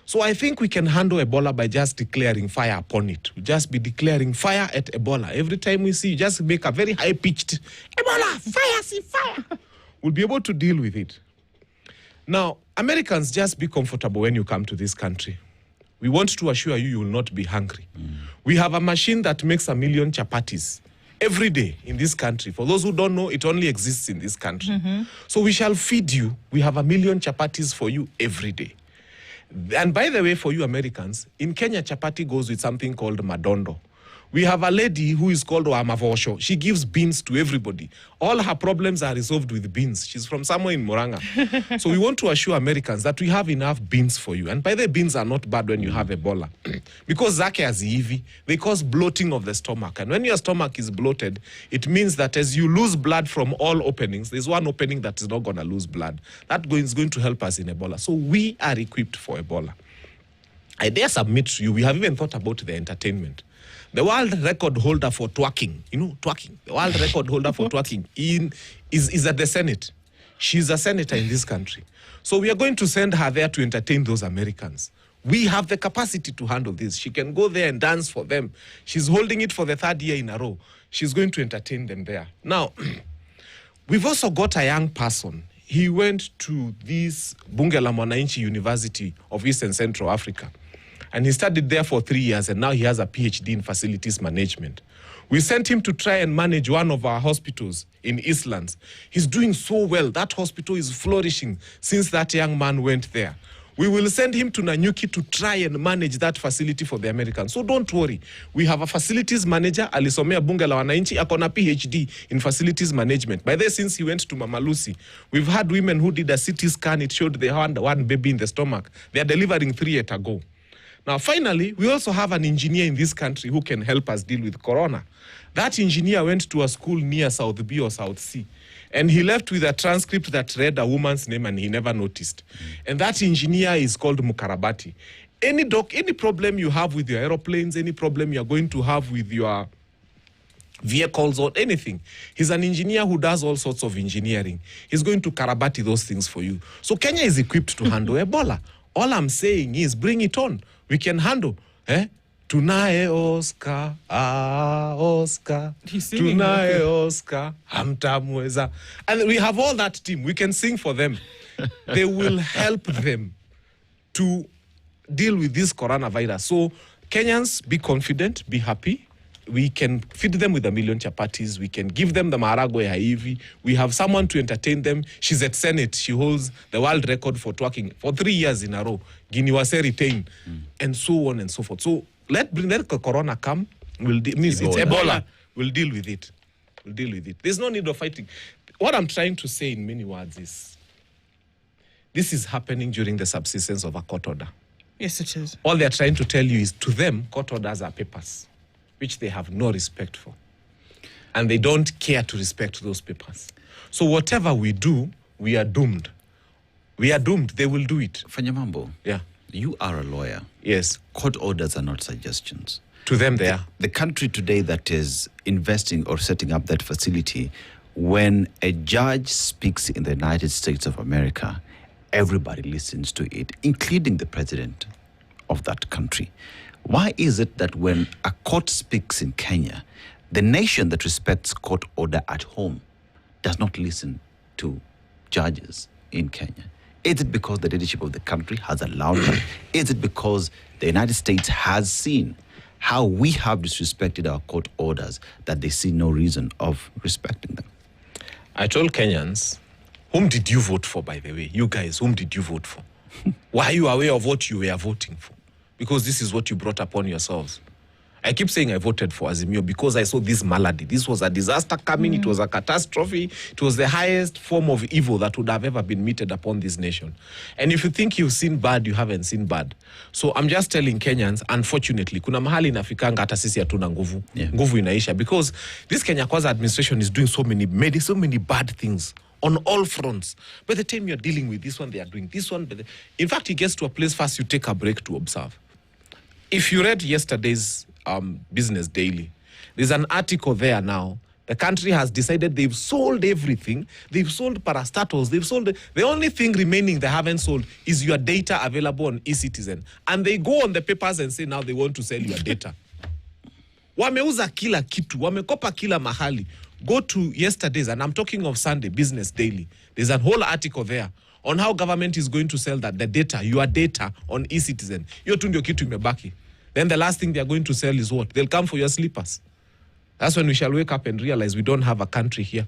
So I think we can handle Ebola by just declaring fire upon it. We just be declaring fire at Ebola. Every time we see, just make a very high-pitched, Ebola, fire, see fire. We'll be able to deal with it. Now, Americans, just be comfortable when you come to this country. We want to assure you, you will not be hungry. We have a machine that makes 1 million chapatis every day in this country. For those who don't know, it only exists in this country. So we shall feed you. We have 1 million chapatis for you every day. And by the way, for you Americans, in Kenya, chapati goes with something called madondo. We have a lady who is called Wamavosho. She gives beans to everybody. All her problems are resolved with beans. She's from somewhere in Murang'a. So we want to assure Americans that we have enough beans for you. And by the way, beans are not bad when you have Ebola. Because zake haziivi, they cause bloating of the stomach. And when your stomach is bloated, it means that as you lose blood from all openings, there's one opening that is not going to lose blood. That is going to help us in Ebola. So we are equipped for Ebola. I dare submit to you, we have even thought about the entertainment. The world record holder for twerking, twerking. The world record holder for twerking is at the Senate. She's a senator in this country. So we are going to send her there to entertain those Americans. We have the capacity to handle this. She can go there and dance for them. She's holding it for the 3rd year in a row. She's going to entertain them there. Now, we've also got a young person. He went to this Bunge la Mwananchi University of East and Central Africa. And he studied there for 3 years, and now he has a PhD in facilities management. We sent him to try and manage one of our hospitals in Eastlands. He's doing so well. That hospital is flourishing since that young man went there. We will send him to Nanyuki to try and manage that facility for the Americans. So don't worry. We have a facilities manager, alisomea Bunge la Wananchi, akona PhD in facilities management. By the way, since he went to Mama Lucy, we've had women who did a CT scan. It showed they had one baby in the stomach. They are delivering 3 years ago. Now, finally, we also have an engineer in this country who can help us deal with corona. That engineer went to a school near South B or South C, and he left with a transcript that read a woman's name and he never noticed. And that engineer is called Mukarabati. Any problem you have with your aeroplanes, any problem you're going to have with your vehicles or anything, he's an engineer who does all sorts of engineering. He's going to karabati those things for you. So Kenya is equipped to handle Ebola. All I'm saying is bring it on. We can handle. Tunaye Oscar, Oscar. Tunaye Oscar, hamtamweza. And we have all that team. We can sing for them. They will help them to deal with this coronavirus. So Kenyans, be confident, be happy. We can feed them with 1 million chapatis. We can give them the maharagwe haivi. We have someone to entertain them. She's at Senate. She holds the world record for twerking for 3 years in a row. Guinea-Wase retain, and so on and so forth. So let corona come. It's Ebola. We'll deal with it. We'll deal with it. There's no need of fighting. What I'm trying to say in many words is, this is happening during the subsistence of a court order. Yes, it is. All they're trying to tell you is, to them, court orders are papers, which they have no respect for. And they don't care to respect those papers. So whatever we do, we are doomed. We are doomed. They will do it. Fanya Mambo. Yeah. You are a lawyer. Yes. Court orders are not suggestions. To them, they are. The country today that is investing or setting up that facility, when a judge speaks in the United States of America, everybody listens to it, including the president of that country. Why is it that when a court speaks in Kenya, the nation that respects court order at home does not listen to judges in Kenya? Is it because the leadership of the country has allowed that? Is it because the United States has seen how we have disrespected our court orders that they see no reason of respecting them? I told Kenyans, whom did you vote for, by the way? You guys, whom did you vote for? Why are you aware of what you were voting for? Because this is what you brought upon yourselves. I keep saying I voted for Azimio because I saw this malady. This was a disaster coming. It was a catastrophe. It was the highest form of evil that would have ever been meted upon this nation. And if you think you've seen bad, you haven't seen bad. So I'm just telling Kenyans, unfortunately, kuna mahali inafikanga hata sisi hatuna nguvu. Nguvu inaisha. Because this Kenya Kwanza administration is doing so many bad things on all fronts. By the time you're dealing with this one, they are doing this one. In fact, it gets to a place first you take a break to observe. If you read yesterday's Business Daily, there's an article there now. The country has decided they've sold everything. They've sold parastatals. They've sold... The only thing remaining they haven't sold is your data available on eCitizen. And they go on the papers and say now they want to sell your data. Wameuza kila kitu. Wamekopa kila mahali. Go to yesterday's, and I'm talking of Sunday, Business Daily. There's a whole article there on how government is going to sell the data, your data on eCitizen. Hiyo tu ndio kitu imebaki. Then the last thing they're going to sell is what? They'll come for your slippers. That's when we shall wake up and realize we don't have a country here.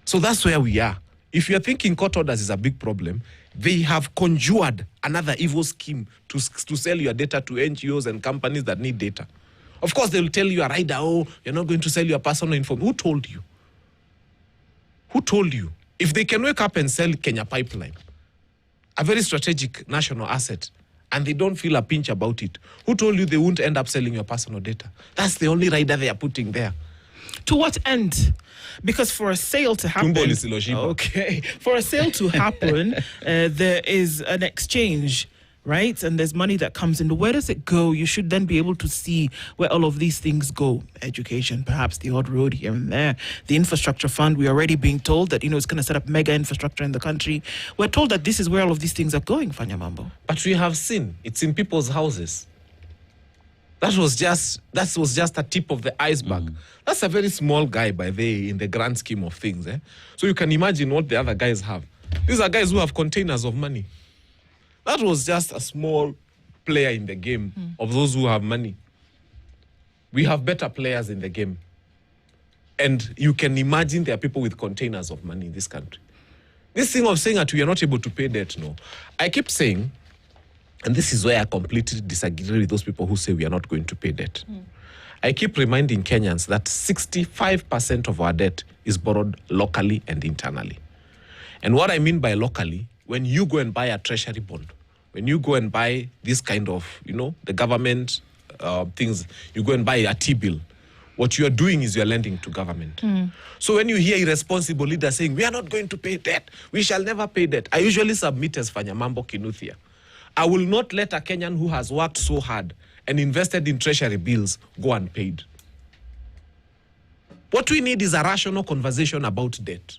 So that's where we are. If you're thinking court orders is a big problem, they have conjured another evil scheme to sell your data to NGOs and companies that need data. Of course, they'll tell you, Arida, oh, you're not going to sell your personal information. Who told you? Who told you? If they can wake up and sell Kenya Pipeline, a very strategic national asset, and they don't feel a pinch about it, who told you they won't end up selling your personal data? That's the only rider they are putting there. To what end? Because for a sale to happen... Okay. For a sale to happen, there is an exchange, right? And there's money that comes in. Where does it go? You should then be able to see where all of these things go. Education, perhaps the odd road here and there. The infrastructure fund, we're already being told that, it's going to set up mega infrastructure in the country. We're told that this is where all of these things are going, Fanya Mambo. But we have seen, it's in people's houses. That was just a tip of the iceberg. That's a very small guy, in the grand scheme of things. So you can imagine what the other guys have. These are guys who have containers of money. That was just a small player in the game of those who have money. We have better players in the game. And you can imagine there are people with containers of money in this country. This thing of saying that we are not able to pay debt, no. I keep saying, and this is where I completely disagree with those people who say we are not going to pay debt. I keep reminding Kenyans that 65% of our debt is borrowed locally and internally. And what I mean by locally, when you go and buy a treasury bond, when you go and buy this kind of, the government things, you go and buy a T-bill, what you are doing is you are lending to government. So when you hear irresponsible leaders saying, we are not going to pay debt, we shall never pay debt, I usually submit as Fanya Mambo Kinuthia. I will not let a Kenyan who has worked so hard and invested in treasury bills go unpaid. What we need is a rational conversation about debt.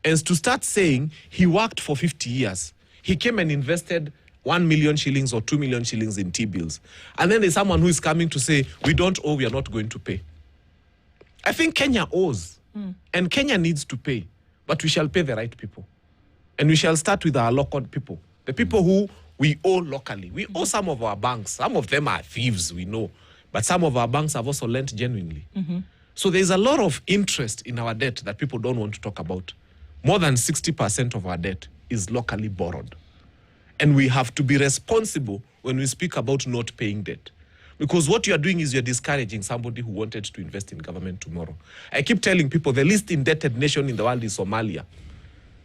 And to start saying he worked for 50 years, he came and invested 1 million shillings or 2 million shillings in T-bills. And then there's someone who is coming to say, we don't owe, we are not going to pay. I think Kenya owes. And Kenya needs to pay. But we shall pay the right people. And we shall start with our local people. The people who we owe locally. We owe some of our banks. Some of them are thieves, we know. But some of our banks have also lent genuinely. So there's a lot of interest in our debt that people don't want to talk about. More than 60% of our debt is locally borrowed. And we have to be responsible when we speak about not paying debt. Because what you are doing is you're discouraging somebody who wanted to invest in government tomorrow. I keep telling people the least indebted nation in the world is Somalia.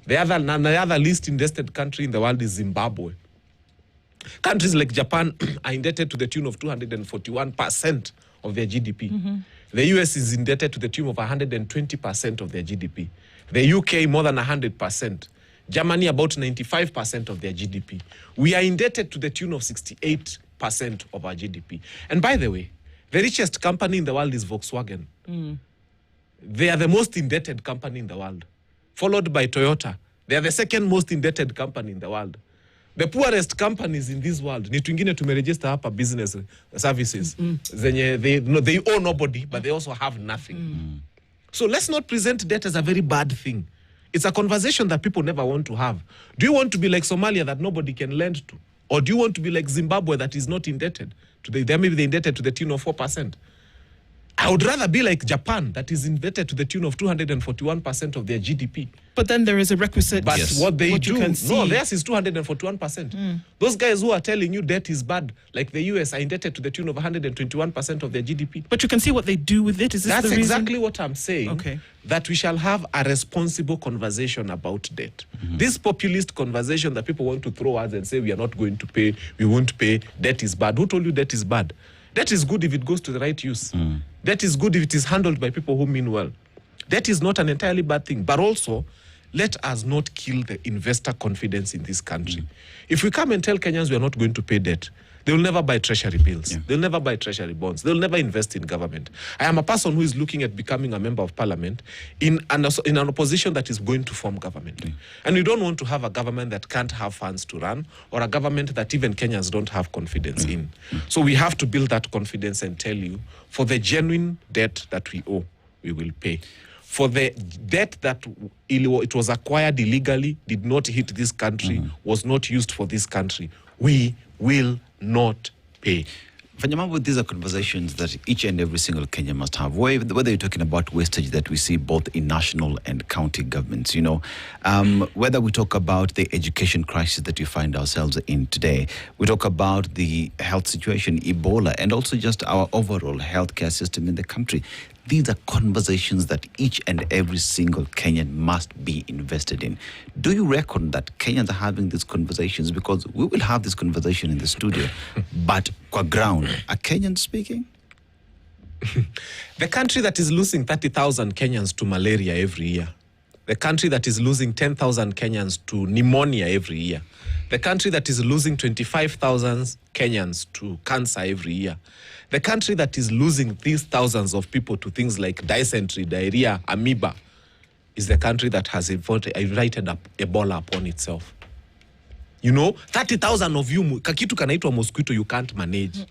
The other least indebted country in the world is Zimbabwe. Countries like Japan are indebted to the tune of 241% of their GDP. The US is indebted to the tune of 120% of their GDP. The UK more than 100%. Germany about 95% of their GDP. We are indebted to the tune of 68% of our GDP. And by the way, the richest company in the world is Volkswagen. They are the most indebted company in the world, followed by Toyota. They are the second most indebted company in the world. The poorest companies in this world, ni tuingine tumeregister hapa business services. They owe nobody, but they also have nothing. So let's not present debt as a very bad thing. It's a conversation that people never want to have. Do you want to be like Somalia that nobody can lend to? Or do you want to be like Zimbabwe that is not indebted? Maybe they're indebted to the tune of 4%. I would rather be like Japan that is indebted to the tune of 241% of their GDP. But then there is a requisite... But what they do... No, theirs is 241%. Those guys who are telling you debt is bad, like the US, are indebted to the tune of 121% of their GDP. But you can see what they do with it. Is this That's the reason? exactly what I'm saying. Okay. That we shall have a responsible conversation about debt. This populist conversation that people want to throw us and say we are not going to pay, we won't pay, debt is bad. Who told you debt is bad? Debt is good if it goes to the right use. Debt is good if it is handled by people who mean well. Debt is not an entirely bad thing, but also let us not kill the investor confidence in this country. If we come and tell Kenyans we are not going to pay debt, they will never buy treasury bills. They'll never buy treasury bonds. They'll never invest in government. I am a person who is looking at becoming a member of parliament in an opposition that is going to form government. And we don't want to have a government that can't have funds to run, or a government that even Kenyans don't have confidence in. So we have to build that confidence and tell you, for the genuine debt that we owe, we will pay. For the debt that it was acquired illegally, did not hit this country, was not used for this country, we will not pay. Fanya Mambo, these are conversations that each and every single Kenyan must have. Whether you're talking about wastage that we see both in national and county governments, whether we talk about the education crisis that we find ourselves in today, we talk about the health situation, Ebola, and also just our overall healthcare system in the country. These are conversations that each and every single Kenyan must be invested in. Do you reckon that Kenyans are having these conversations? Because we will have this conversation in the studio, but qua ground, are Kenyans speaking? The country that is losing 30,000 Kenyans to malaria every year, the country that is losing 10,000 Kenyans to pneumonia every year, the country that is losing 25,000 Kenyans to cancer every year, the country that is losing these thousands of people to things like dysentery, diarrhea, amoeba, is the country that has invited Ebola upon itself. 30,000 of you, kakitu kanaitwa mosquito, you can't manage.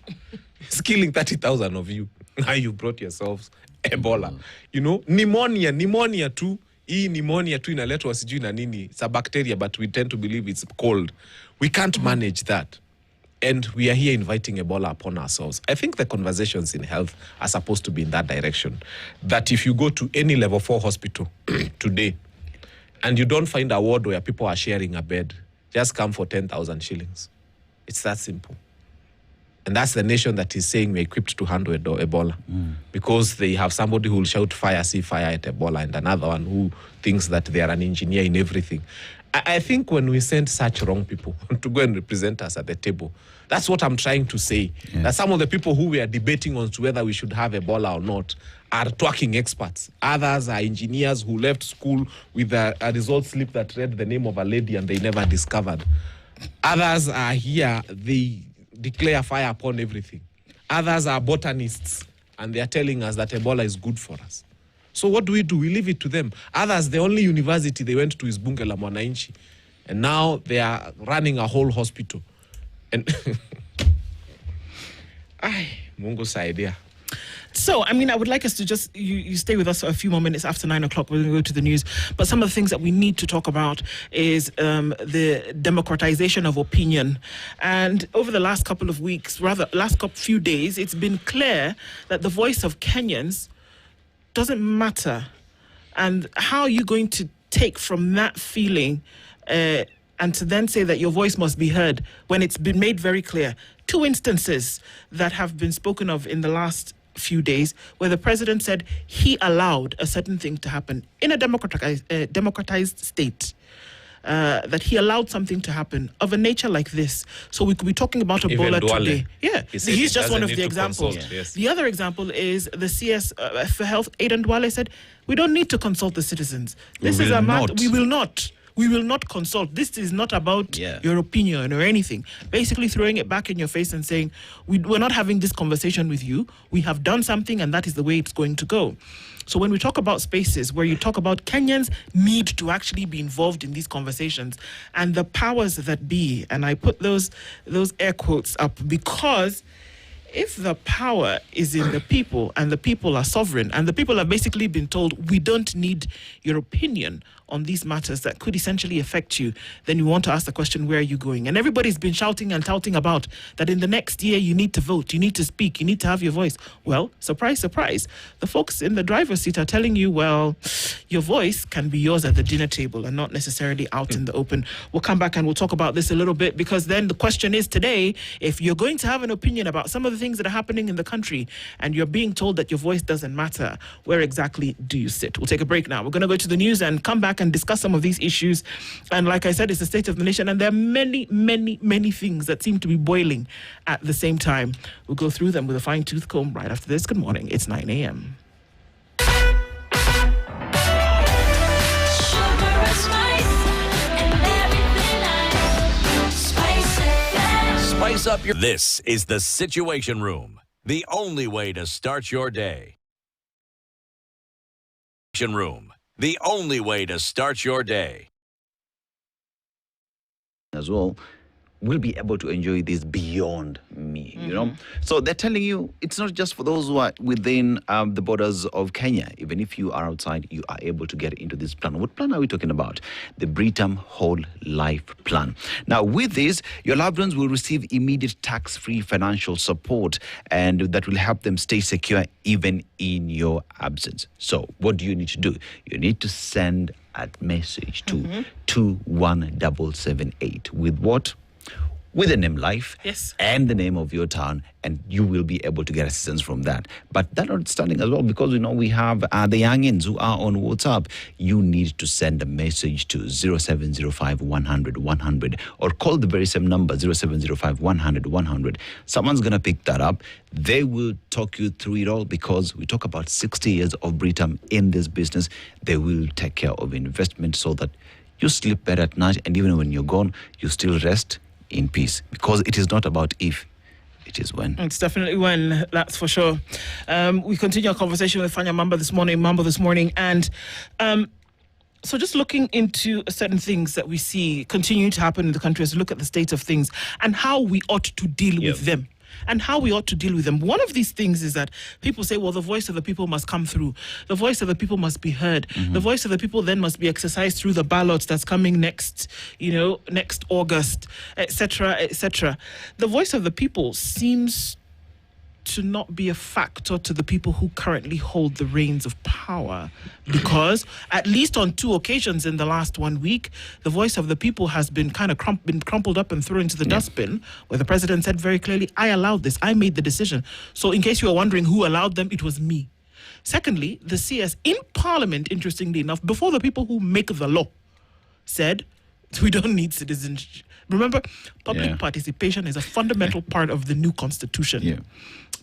It's killing 30,000 of you. Now you brought yourselves Ebola. Pneumonia too. Hii pneumonia tu inaletwa sijui na nini. It's a bacteria, but we tend to believe it's cold. We can't manage that. And we are here inviting Ebola upon ourselves. I think the conversations in health are supposed to be in that direction. That if you go to any level 4 hospital today, and you don't find a ward where people are sharing a bed, just come for 10,000 shillings. It's that simple. And that's the nation that is saying we're equipped to handle Ebola. Because they have somebody who will shout fire, see fire at Ebola, and another one who thinks that they are an engineer in everything. I think when we send such wrong people to go and represent us at the table, that's what I'm trying to say. Yeah. That some of the people who we are debating on to whether we should have Ebola or not are talking experts. Others are engineers who left school with a result slip that read the name of a lady and they never discovered. Others are here, they declare fire upon everything. Others are botanists and they are telling us that Ebola is good for us. So what do? We leave it to them. Others, the only university they went to is Bunge la Mwananchi. And now they are running a whole hospital. And Mungu saidia. So, I would like us to just, you stay with us for a few more minutes after 9 o'clock. We're going to go to the news. But some of the things that we need to talk about is the democratization of opinion. And over the last couple of weeks, few days, it's been clear that the voice of Kenyans doesn't matter. And how are you going to take from that feeling and to then say that your voice must be heard when it's been made very clear? 2 instances that have been spoken of in the last few days where the president said he allowed a certain thing to happen in a democratized state. That he allowed something to happen of a nature like this. So we could be talking about Ebola today. Yeah, he's just one of the examples. Yes. The other example is the CS for Health, Aidan Dwale, said, we don't need to consult the citizens. This is a matter. We will not. We will not consult. This is not about your opinion or anything. Basically throwing it back in your face and saying, we're not having this conversation with you. We have done something and that is the way it's going to go. So when we talk about spaces where you talk about Kenyans need to actually be involved in these conversations and the powers that be, and I put those air quotes up because if the power is in the people and the people are sovereign and the people have basically been told we don't need your opinion on these matters that could essentially affect you, then you want to ask the question, where are you going? And everybody's been shouting and touting about that in the next year you need to vote, you need to speak, you need to have your voice. Well, surprise, surprise. The folks in the driver's seat are telling you, well, your voice can be yours at the dinner table and not necessarily out in the open. We'll come back and we'll talk about this a little bit because then the question is today, if you're going to have an opinion about some of the things that are happening in the country and you're being told that your voice doesn't matter, where exactly do you sit? We'll take a break now. We're going to go to the news and come back and discuss some of these issues. And like I said, it's the state of the nation and there are many, many, many things that seem to be boiling at the same time. We'll go through them with a fine-tooth comb right after this. Good morning. It's 9 a.m. Spice up your... This is the Situation Room, the only way to start your day. Situation Room, the only way to start your day. As well, will be able to enjoy this beyond me, you know? So they're telling you it's not just for those who are within the borders of Kenya. Even if you are outside, you are able to get into this plan. What plan are we talking about? The Britam Whole Life Plan. Now, with this, your loved ones will receive immediate tax-free financial support, and that will help them stay secure even in your absence. So what do you need to do? You need to send a message to 21778 with what? With the name Life, yes, and the name of your town, and you will be able to get assistance from that. But that notwithstanding as well, because we know we have the youngins who are on WhatsApp, you need to send a message to 0705 100 100 or call the very same number 0705 100 100. Someone's going to pick that up. They will talk you through it all, because we talk about 60 years of Britam in this business. They will take care of investment so that you sleep better at night, and even when you're gone, you still rest in peace, because it is not about if, it is when. It's definitely when, that's for sure. We continue our conversation with Fanya Mambo this morning, and so just looking into certain things that we see continue to happen in the country as we look at the state of things and how we ought to deal with them. And how we ought to deal with them. One of these things is that people say, well, the voice of the people must come through. The voice of the people must be heard. The voice of the people then must be exercised through the ballots that's coming next August, etc., etc. The voice of the people seems to not be a factor to the people who currently hold the reins of power, because at least on 2 occasions in the last 1 week, the voice of the people has been kind of crumpled up and thrown into the dustbin, where the president said very clearly, I allowed this, I made the decision. So in case you are wondering who allowed them, it was me. Secondly, the CS in Parliament, interestingly enough, before the people who make the law, said we don't need citizenship. Remember, public participation is a fundamental part of the new constitution. Yeah.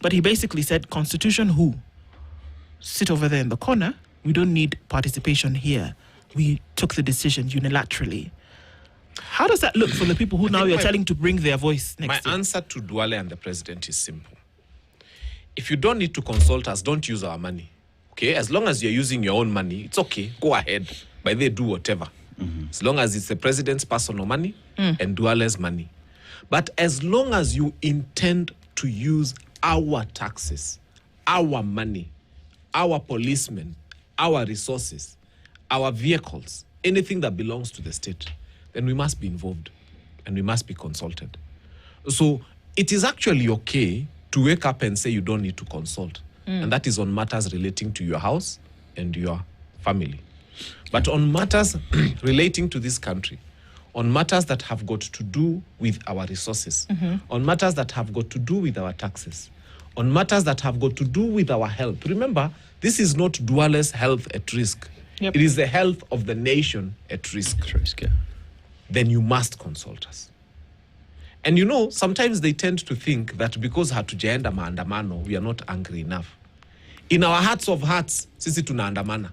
But he basically said, Constitution who? Sit over there in the corner. We don't need participation here. We took the decision unilaterally. How does that look for the people who now you're telling to bring their voice next My answer to Duale and the president is simple. If you don't need to consult us, don't use our money. Okay? As long as you're using your own money, it's okay. Go ahead. But they do whatever. As long as it's the president's personal money and Duale's money. But as long as you intend to use our taxes, our money, our policemen, our resources, our vehicles, anything that belongs to the state, then we must be involved and we must be consulted. So it is actually okay to wake up and say you don't need to consult. And that is on matters relating to your house and your family. But on matters relating to this country, on matters that have got to do with our resources, on matters that have got to do with our taxes, on matters that have got to do with our health. Remember, this is not Duale's health at risk. It is the health of the nation at risk. Then you must consult us. And you know, sometimes they tend to think that because hatujaenda maandamano, we are not angry enough. In our hearts of hearts, sisi tunaandamana.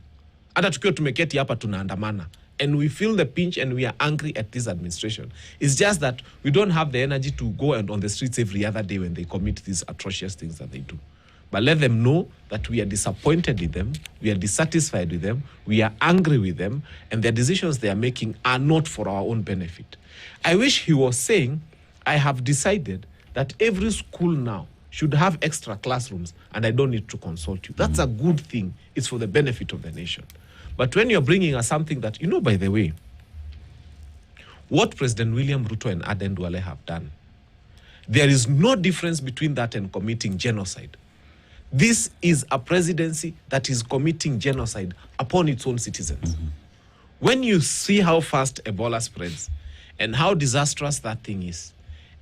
Hata tukiwa tumeketi hapa tunaandamana. And we feel the pinch and we are angry at this administration. It's just that we don't have the energy to go and on the streets every other day when they commit these atrocious things that they do. But let them know that we are disappointed with them, we are dissatisfied with them, we are angry with them, and the decisions they are making are not for our own benefit. I wish he was saying, I have decided that every school now should have extra classrooms and I don't need to consult you. That's a good thing. It's for the benefit of the nation. But when you're bringing us something that, you know, by the way, what President William Ruto and Aden Duale have done, there is no difference between that and committing genocide. This is a presidency that is committing genocide upon its own citizens. When you see how fast Ebola spreads and how disastrous that thing is,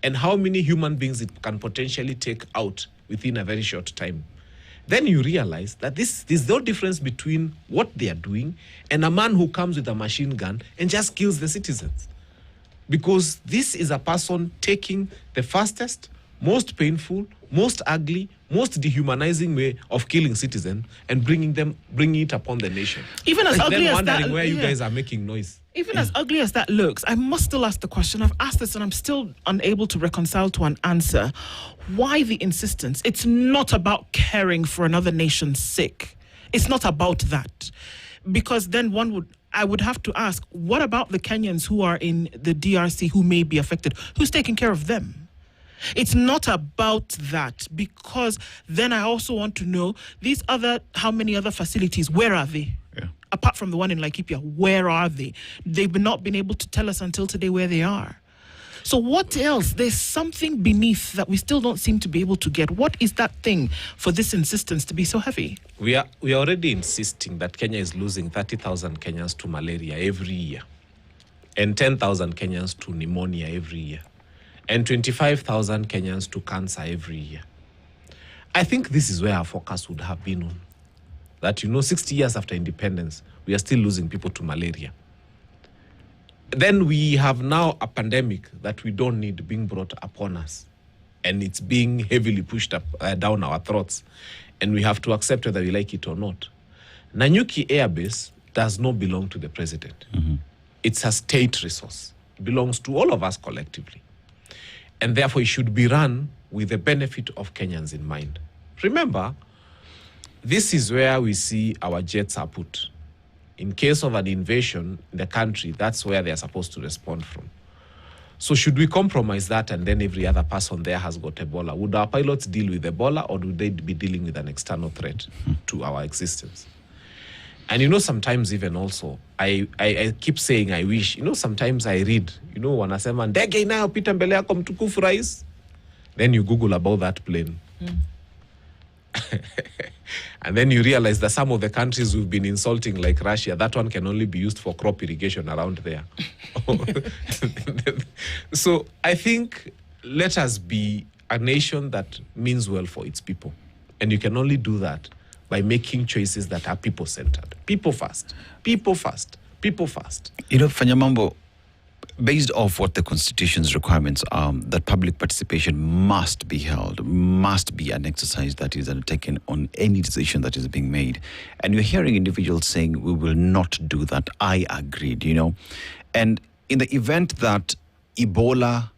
and how many human beings it can potentially take out within a very short time, then you realize that there's no difference between what they are doing and a man who comes with a machine gun and just kills the citizens. Because this is a person taking the fastest, most painful, most ugly, most dehumanizing way of killing citizens and bringing it upon the nation. Even as ugly as wondering that, where you guys are making noise. Even as ugly as that looks, I must still ask the question. I've asked this and I'm still unable to reconcile to an answer. Why the insistence? It's not about caring for another nation's sake. It's not about that. Because then I would have to ask, what about the Kenyans who are in the DRC who may be affected? Who's taking care of them? It's not about that, because then I also want to know how many other facilities, where are they? Yeah. Apart from the one in Laikipia, where are they? They've not been able to tell us until today where they are. So what else? There's something beneath that we still don't seem to be able to get. What is that thing for this insistence to be so heavy? We are already insisting that Kenya is losing 30,000 Kenyans to malaria every year, and 10,000 Kenyans to pneumonia every year, and 25,000 Kenyans to cancer every year. I think this is where our focus would have been on. That, 60 years after independence, we are still losing people to malaria. Then we have now a pandemic that we don't need being brought upon us. And it's being heavily pushed down our throats. And we have to accept whether we like it or not. Nanyuki Air Base does not belong to the president. Mm-hmm. It's a state resource. It belongs to all of us collectively. And therefore, it should be run with the benefit of Kenyans in mind. Remember, this is where we see our jets are put. In case of an invasion in the country, that's where they are supposed to respond from. So should we compromise that and then every other person there has got Ebola? Would our pilots deal with Ebola, or would they be dealing with an external threat to our existence? And sometimes even also, I keep saying I wish, sometimes I read, wanasema ndege inayopita mbele yako mtukufu rais. Then you Google about that plane. And then you realize that some of the countries we've been insulting, like Russia, that one can only be used for crop irrigation around there. So I think let us be a nation that means well for its people. And you can only do that by making choices that are people-centered. People first. People first. People first. Fanya Mambo, based off what the Constitution's requirements are, that public participation must be held, must be an exercise that is undertaken on any decision that is being made. And you're hearing individuals saying, we will not do that. I agreed, And in the event that Ebola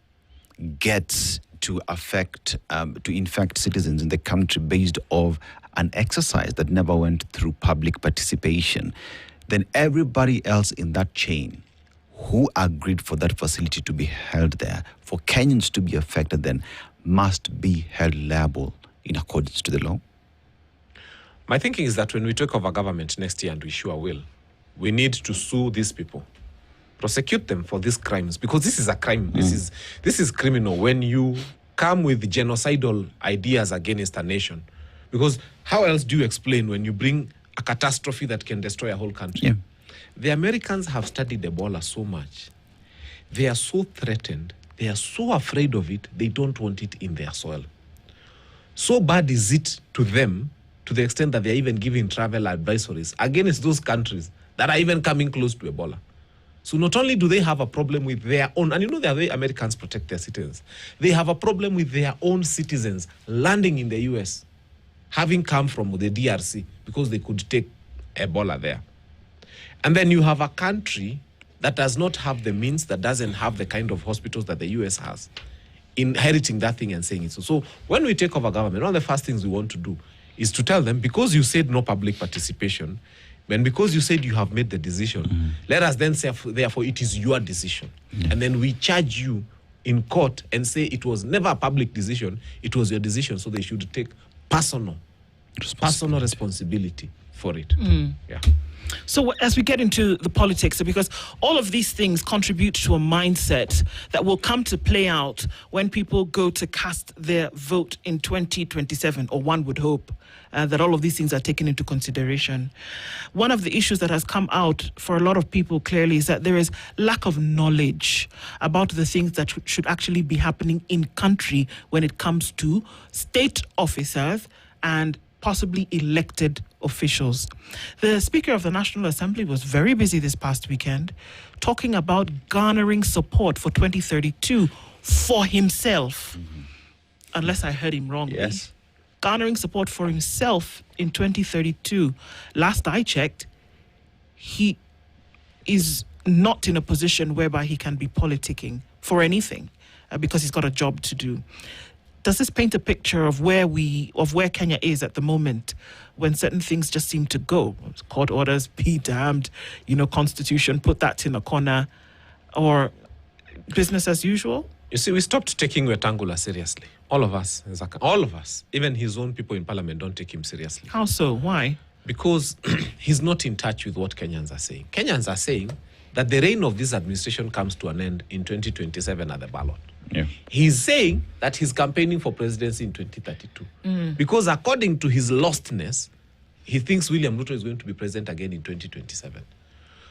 gets to infect citizens in the country based off an exercise that never went through public participation, then everybody else in that chain who agreed for that facility to be held there, for Kenyans to be affected, then must be held liable in accordance to the law? My thinking is that when we take over government next year, and we sure will, we need to sue these people, prosecute them for these crimes, because this is a crime. This is criminal when you come with genocidal ideas against a nation. Because how else do you explain when you bring a catastrophe that can destroy a whole country? Yeah. The Americans have studied Ebola so much. They are so threatened. They are so afraid of it. They don't want it in their soil. So bad is it to them, to the extent that they're even giving travel advisories against those countries that are even coming close to Ebola. So not only do they have a problem with their own, and the way Americans protect their citizens, they have a problem with their own citizens landing in the US, having come from the DRC, because they could take Ebola there. And then you have a country that does not have the means, that doesn't have the kind of hospitals that the US has, inheriting that thing and saying it. So when we take over government, one of the first things we want to do is to tell them, because you said no public participation, and because you said you have made the decision, let us then say, therefore, it is your decision. And then we charge you in court and say it was never a public decision, it was your decision, so they should take personal responsibility for it. Yeah. So as we get into the politics, because all of these things contribute to a mindset that will come to play out when people go to cast their vote in 2027, or one would hope that all of these things are taken into consideration. One of the issues that has come out for a lot of people clearly is that there is lack of knowledge about the things that should actually be happening in country when it comes to state officers and possibly elected officials. The Speaker of the National Assembly was very busy this past weekend talking about garnering support for 2032 for himself. Unless I heard him wrongly. Yes. garnering support for himself in 2032. Last I checked, he is not in a position whereby he can be politicking for anything because he's got a job to do. Does this paint a picture of where Kenya is at the moment, when certain things just seem to go? Court orders, be damned, constitution, put that in a corner, or business as usual? You see, we stopped taking Wetangula seriously. All of us, even his own people in parliament don't take him seriously. How so? Why? Because he's not in touch with what Kenyans are saying. Kenyans are saying that the reign of this administration comes to an end in 2027 at the ballot. Yeah. He's saying that he's campaigning for presidency in 2032. Because according to his lostness, he thinks William Ruto is going to be president again in 2027.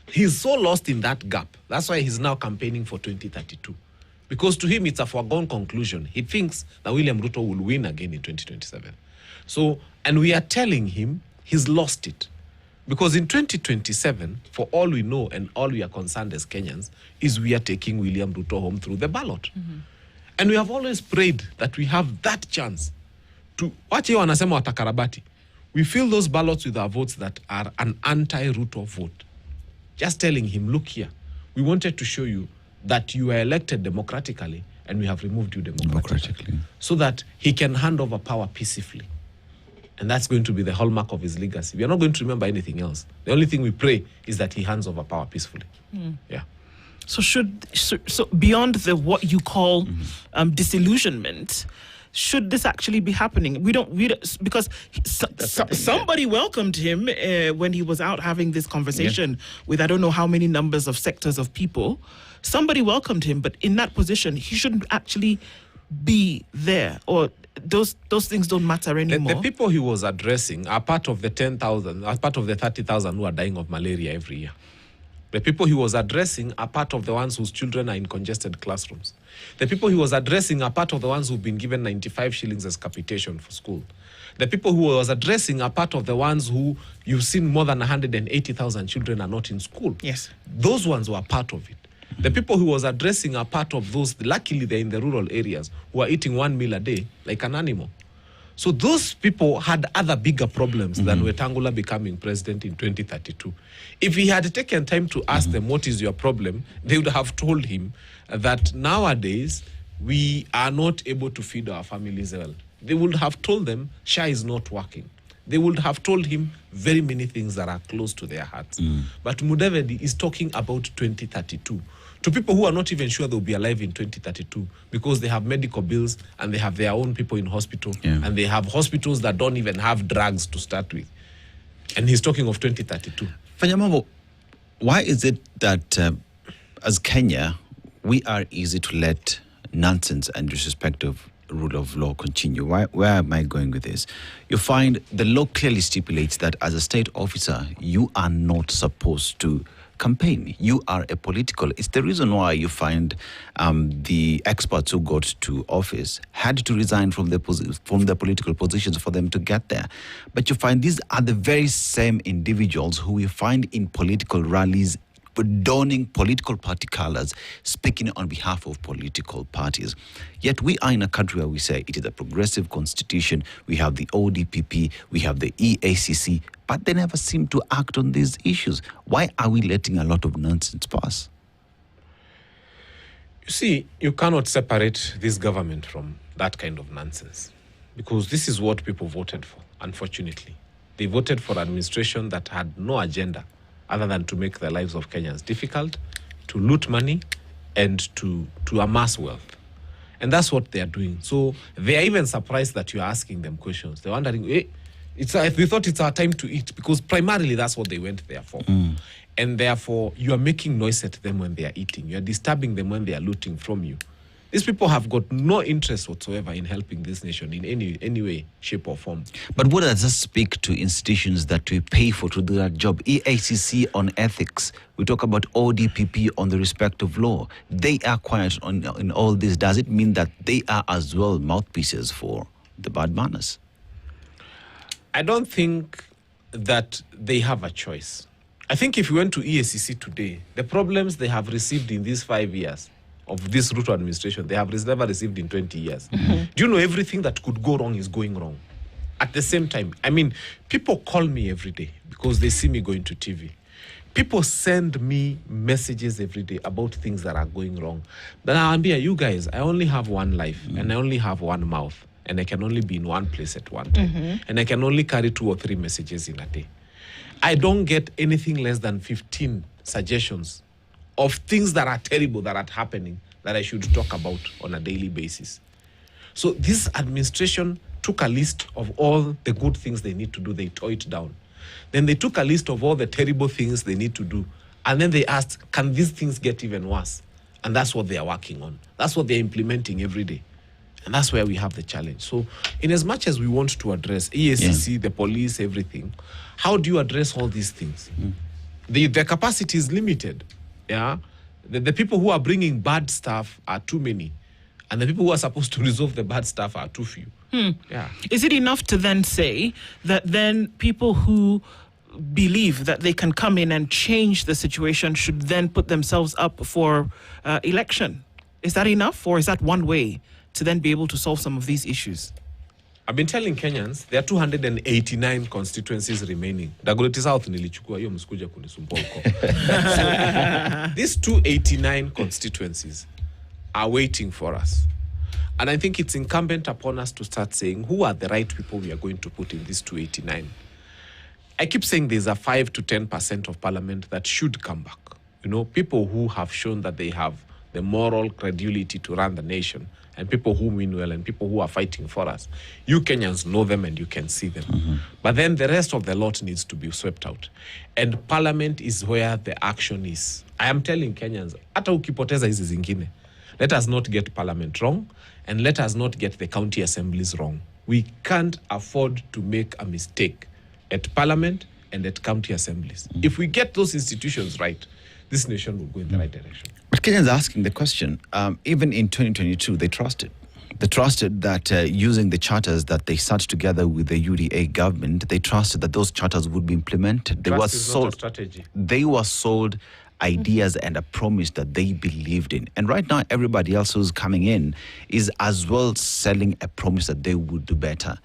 He's so lost in that gap. That's why he's now campaigning for 2032. Because to him, it's a foregone conclusion. He thinks that William Ruto will win again in 2027. So, and we are telling him he's lost it. Because in 2027, for all we know and all we are concerned as Kenyans, is we are taking William Ruto home through the ballot. And we have always prayed that we have that chance to, wache wanasema watakarabati, we fill those ballots with our votes that are an anti-Ruto vote. Just telling him, look here, we wanted to show you that you were elected democratically and we have removed you democratically. So that he can hand over power peacefully. And that's going to be the hallmark of his legacy. We are not going to remember anything else. The only thing we pray is that he hands over power peacefully. Yeah. So beyond the what you call disillusionment, should this actually be happening? We don't because somebody welcomed him when he was out having this conversation with I don't know how many numbers of sectors of people. Somebody welcomed him, but in that position, he shouldn't actually be there, or those things don't matter anymore. The people he was addressing are part of the 10,000, are part of the 30,000 who are dying of malaria every year. The people he was addressing are part of the ones whose children are in congested classrooms. The people he was addressing are part of the ones who've been given 95 shillings as capitation for school. The people who he was addressing are part of the ones who you've seen more than 180,000 children are not in school. Yes. Those ones were part of it. The people who was addressing are part of those, luckily they're in the rural areas, who are eating one meal a day like an animal. So those people had other bigger problems than Wetangula becoming president in 2032. If he had taken time to ask them, what is your problem? They would have told him that nowadays we are not able to feed our families well. They would have told them SHA is not working. They would have told him very many things that are close to their hearts. But Mudavadi is talking about 2032. To people who are not even sure they'll be alive in 2032 because they have medical bills and they have their own people in hospital and they have hospitals that don't even have drugs to start with. And he's talking of 2032. Fanya Mambo, why is it that as Kenya, we are easy to let nonsense and disrespect of rule of law continue? Where am I going with this? You find the law clearly stipulates that as a state officer, you are not supposed to campaign. You are a political. It's the reason why you find the experts who got to office had to resign from their political positions for them to get there. But you find these are the very same individuals who we find in political rallies donning political party colors, speaking on behalf of political parties. Yet we are in a country where we say it is a progressive constitution, we have the ODPP, we have the EACC, but they never seem to act on these issues. Why are we letting a lot of nonsense pass? You see, you cannot separate this government from that kind of nonsense because this is what people voted for, unfortunately. They voted for an administration that had no agenda other than to make the lives of Kenyans difficult, to loot money, and to amass wealth. And that's what they are doing. So they are even surprised that you are asking them questions. They're wondering, we thought it's our time to eat, because primarily that's what they went there for. And therefore, you are making noise at them when they are eating. You are disturbing them when they are looting from you. These people have got no interest whatsoever in helping this nation in any way, shape or form. But what does this speak to institutions that we pay for to do that job? EACC on ethics. We talk about ODPP on the respect of law. They are quiet in all this. Does it mean that they are as well mouthpieces for the bad manners? I don't think that they have a choice. I think if you went to EACC today, the problems they have received in these 5 years of this Ruto administration, they have never received in 20 years. Do you know everything that could go wrong is going wrong? At the same time, I mean, people call me every day because they see me going to TV. People send me messages every day about things that are going wrong. But I'll be you guys, I only have one life and I only have one mouth and I can only be in one place at one time. And I can only carry 2 or 3 messages in a day. I don't get anything less than 15 suggestions of things that are terrible that are happening that I should talk about on a daily basis. So this administration took a list of all the good things they need to do. They tore it down. Then they took a list of all the terrible things they need to do. And then they asked, can these things get even worse? And that's what they are working on. That's what they're implementing every day. And that's where we have the challenge. So in as much as we want to address EACC, the police, everything, how do you address all these things? The capacity is limited. Yeah, the people who are bringing bad stuff are too many. And the people who are supposed to resolve the bad stuff are too few. Yeah. Is it enough to then say that then people who believe that they can come in and change the situation should then put themselves up for election? Is that enough, or is that one way to then be able to solve some of these issues? I've been telling Kenyans there are 289 constituencies remaining. Dagoretti South nilichukua hiyo msikuja kunisumbua huko. So these 289 constituencies are waiting for us. And I think it's incumbent upon us to start saying who are the right people we are going to put in this 289. I keep saying there's a 5 to 10% of parliament that should come back. You know, people who have shown that they have the moral credibility to run the nation, and people who mean well, and people who are fighting for us. You Kenyans know them and you can see them. But then the rest of the lot needs to be swept out. And parliament is where the action is. I am telling Kenyans, hata ukipoteza hizi zingine, let us not get parliament wrong, and let us not get the county assemblies wrong. We can't afford to make a mistake at parliament and at county assemblies. If we get those institutions right, this nation will go in the right direction. But Kenyans are asking the question, even in 2022, they trusted. They trusted that using the charters that they sat together with the UDA government, they trusted that those charters would be implemented. Trust is not a strategy. They were sold ideas and a promise that they believed in. And right now, everybody else who's coming in is as well selling a promise that they would do better.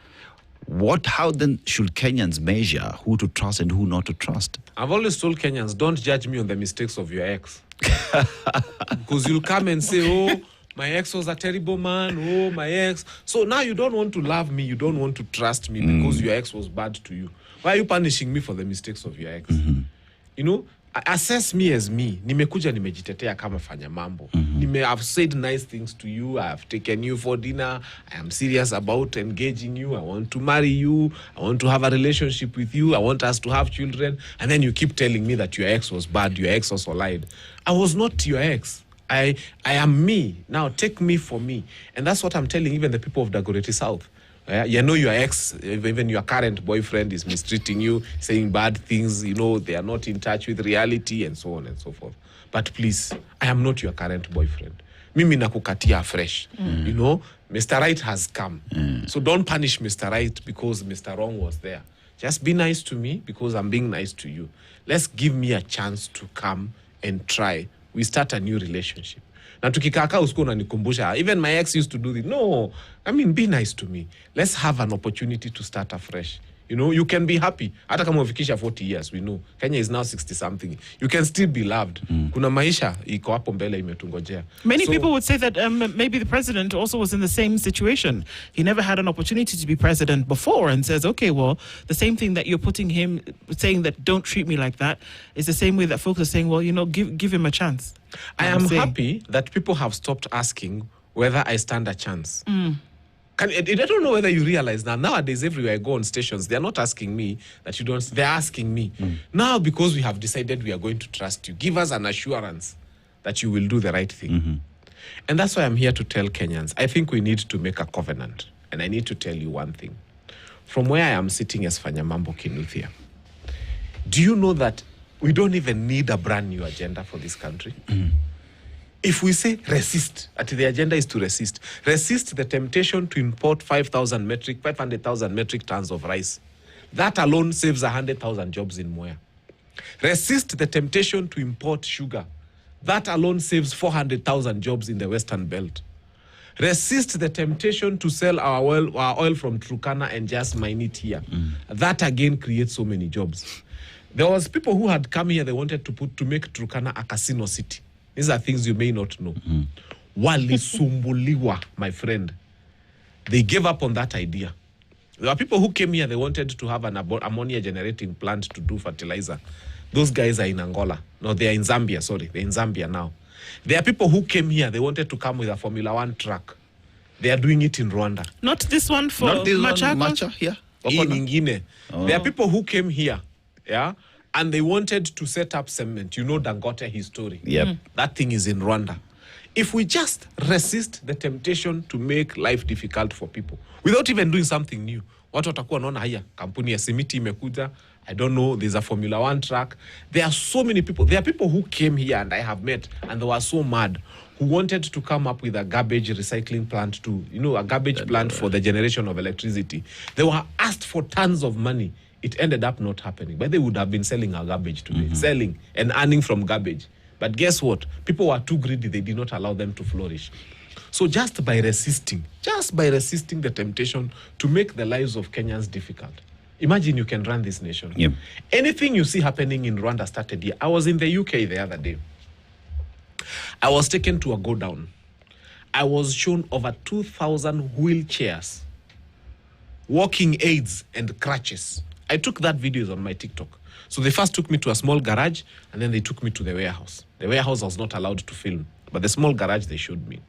How then should Kenyans measure who to trust and who not to trust? I've always told Kenyans, don't judge me on the mistakes of your ex. Because you'll come and say, oh, my ex was a terrible man, oh, my ex. So now you don't want to love me, you don't want to trust me because your ex was bad to you. Why are you punishing me for the mistakes of your ex? You know, assess me as me. Nimekuja nimejitetea kama Fanya Mambo. I've said nice things to you. I have taken you for dinner. I am serious about engaging you. I want to marry you. I want to have a relationship with you. I want us to have children. And then you keep telling me that your ex was bad. Your ex also lied. I was not your ex. I am me. Now take me for me. And that's what I'm telling even the people of Dagoretti South. You know your ex, even your current boyfriend is mistreating you, saying bad things, you know, they are not in touch with reality and so on and so forth. But please, I am not your current boyfriend. Mimi nakukatia fresh. You know, Mr. Right has come. So don't punish Mr. Right because Mr. Wrong was there. Just be nice to me because I'm being nice to you. Let's give me a chance to come and try. We start a new relationship. Na tukikaka usiku unanikumbusha, even my ex used to do this. No, I mean, be nice to me. Let's have an opportunity to start afresh. You know, you can be happy. Hata kama ufikisha 40 years, we know. Kenya is now 60-something. You can still be loved. Kuna maisha iko hapo mbele imetungojea. Many people would say that maybe the president also was in the same situation. He never had an opportunity to be president before and says, okay, well, the same thing that you're putting him, saying that don't treat me like that, is the same way that folks are saying, well, you know, give him a chance. I am happy that people have stopped asking whether I stand a chance. I don't know whether you realize now, nowadays everywhere I go on stations, they're not asking me that you don't, they're asking me. Now because we have decided we are going to trust you, give us an assurance that you will do the right thing. And that's why I'm here to tell Kenyans, I think we need to make a covenant. And I need to tell you one thing. From where I am sitting as Fanya Mambo Kinuthia, do you know that we don't even need a brand new agenda for this country? If we say resist, that the agenda is to resist the temptation to import 500,000 metric tons of rice. That alone saves 100,000 jobs in Moya. Resist the temptation to import sugar. That alone saves 400,000 jobs in the Western Belt. Resist the temptation to sell our oil from Turkana and just mine it here. That again creates so many jobs. There was people who had come here, they wanted to make Turkana a casino city. These are things you may not know. Wali sumbuliwa, my friend. They gave up on that idea. There were people who came here, they wanted to have an ammonia generating plant to do fertilizer. Those guys are in Angola. No, they are in Zambia, sorry. They're in Zambia now. There are people who came here, they wanted to come with a Formula 1 truck. They are doing it in Rwanda. Not this one for Not this one, Machakos? Macha, yeah. In Ingine. There are people who came here, yeah, and they wanted to set up cement. You know Dangote history. Yep. That thing is in Rwanda. If we just resist the temptation to make life difficult for people without even doing something new, watu watakuwa naona haya kampuni ya simiti imekuja, I don't know, there's a Formula 1 track. There are so many people. There are people who came here and I have met and they were so mad, who wanted to come up with a garbage recycling plant to, a garbage plant for the generation of electricity. They were asked for tons of money. It ended up not happening. But they would have been selling our garbage today, selling and earning from garbage. But guess what? People were too greedy. They did not allow them to flourish. So just by resisting the temptation to make the lives of Kenyans difficult, imagine you can run this nation. Yep. Anything you see happening in Rwanda started here. I was in the UK the other day. I was taken to a go down. I was shown over 2,000 wheelchairs, walking aids and crutches. I took that videos on my TikTok. So they first took me to a small garage and then they took me to the warehouse. The warehouse I was not allowed to film, but the small garage they showed me.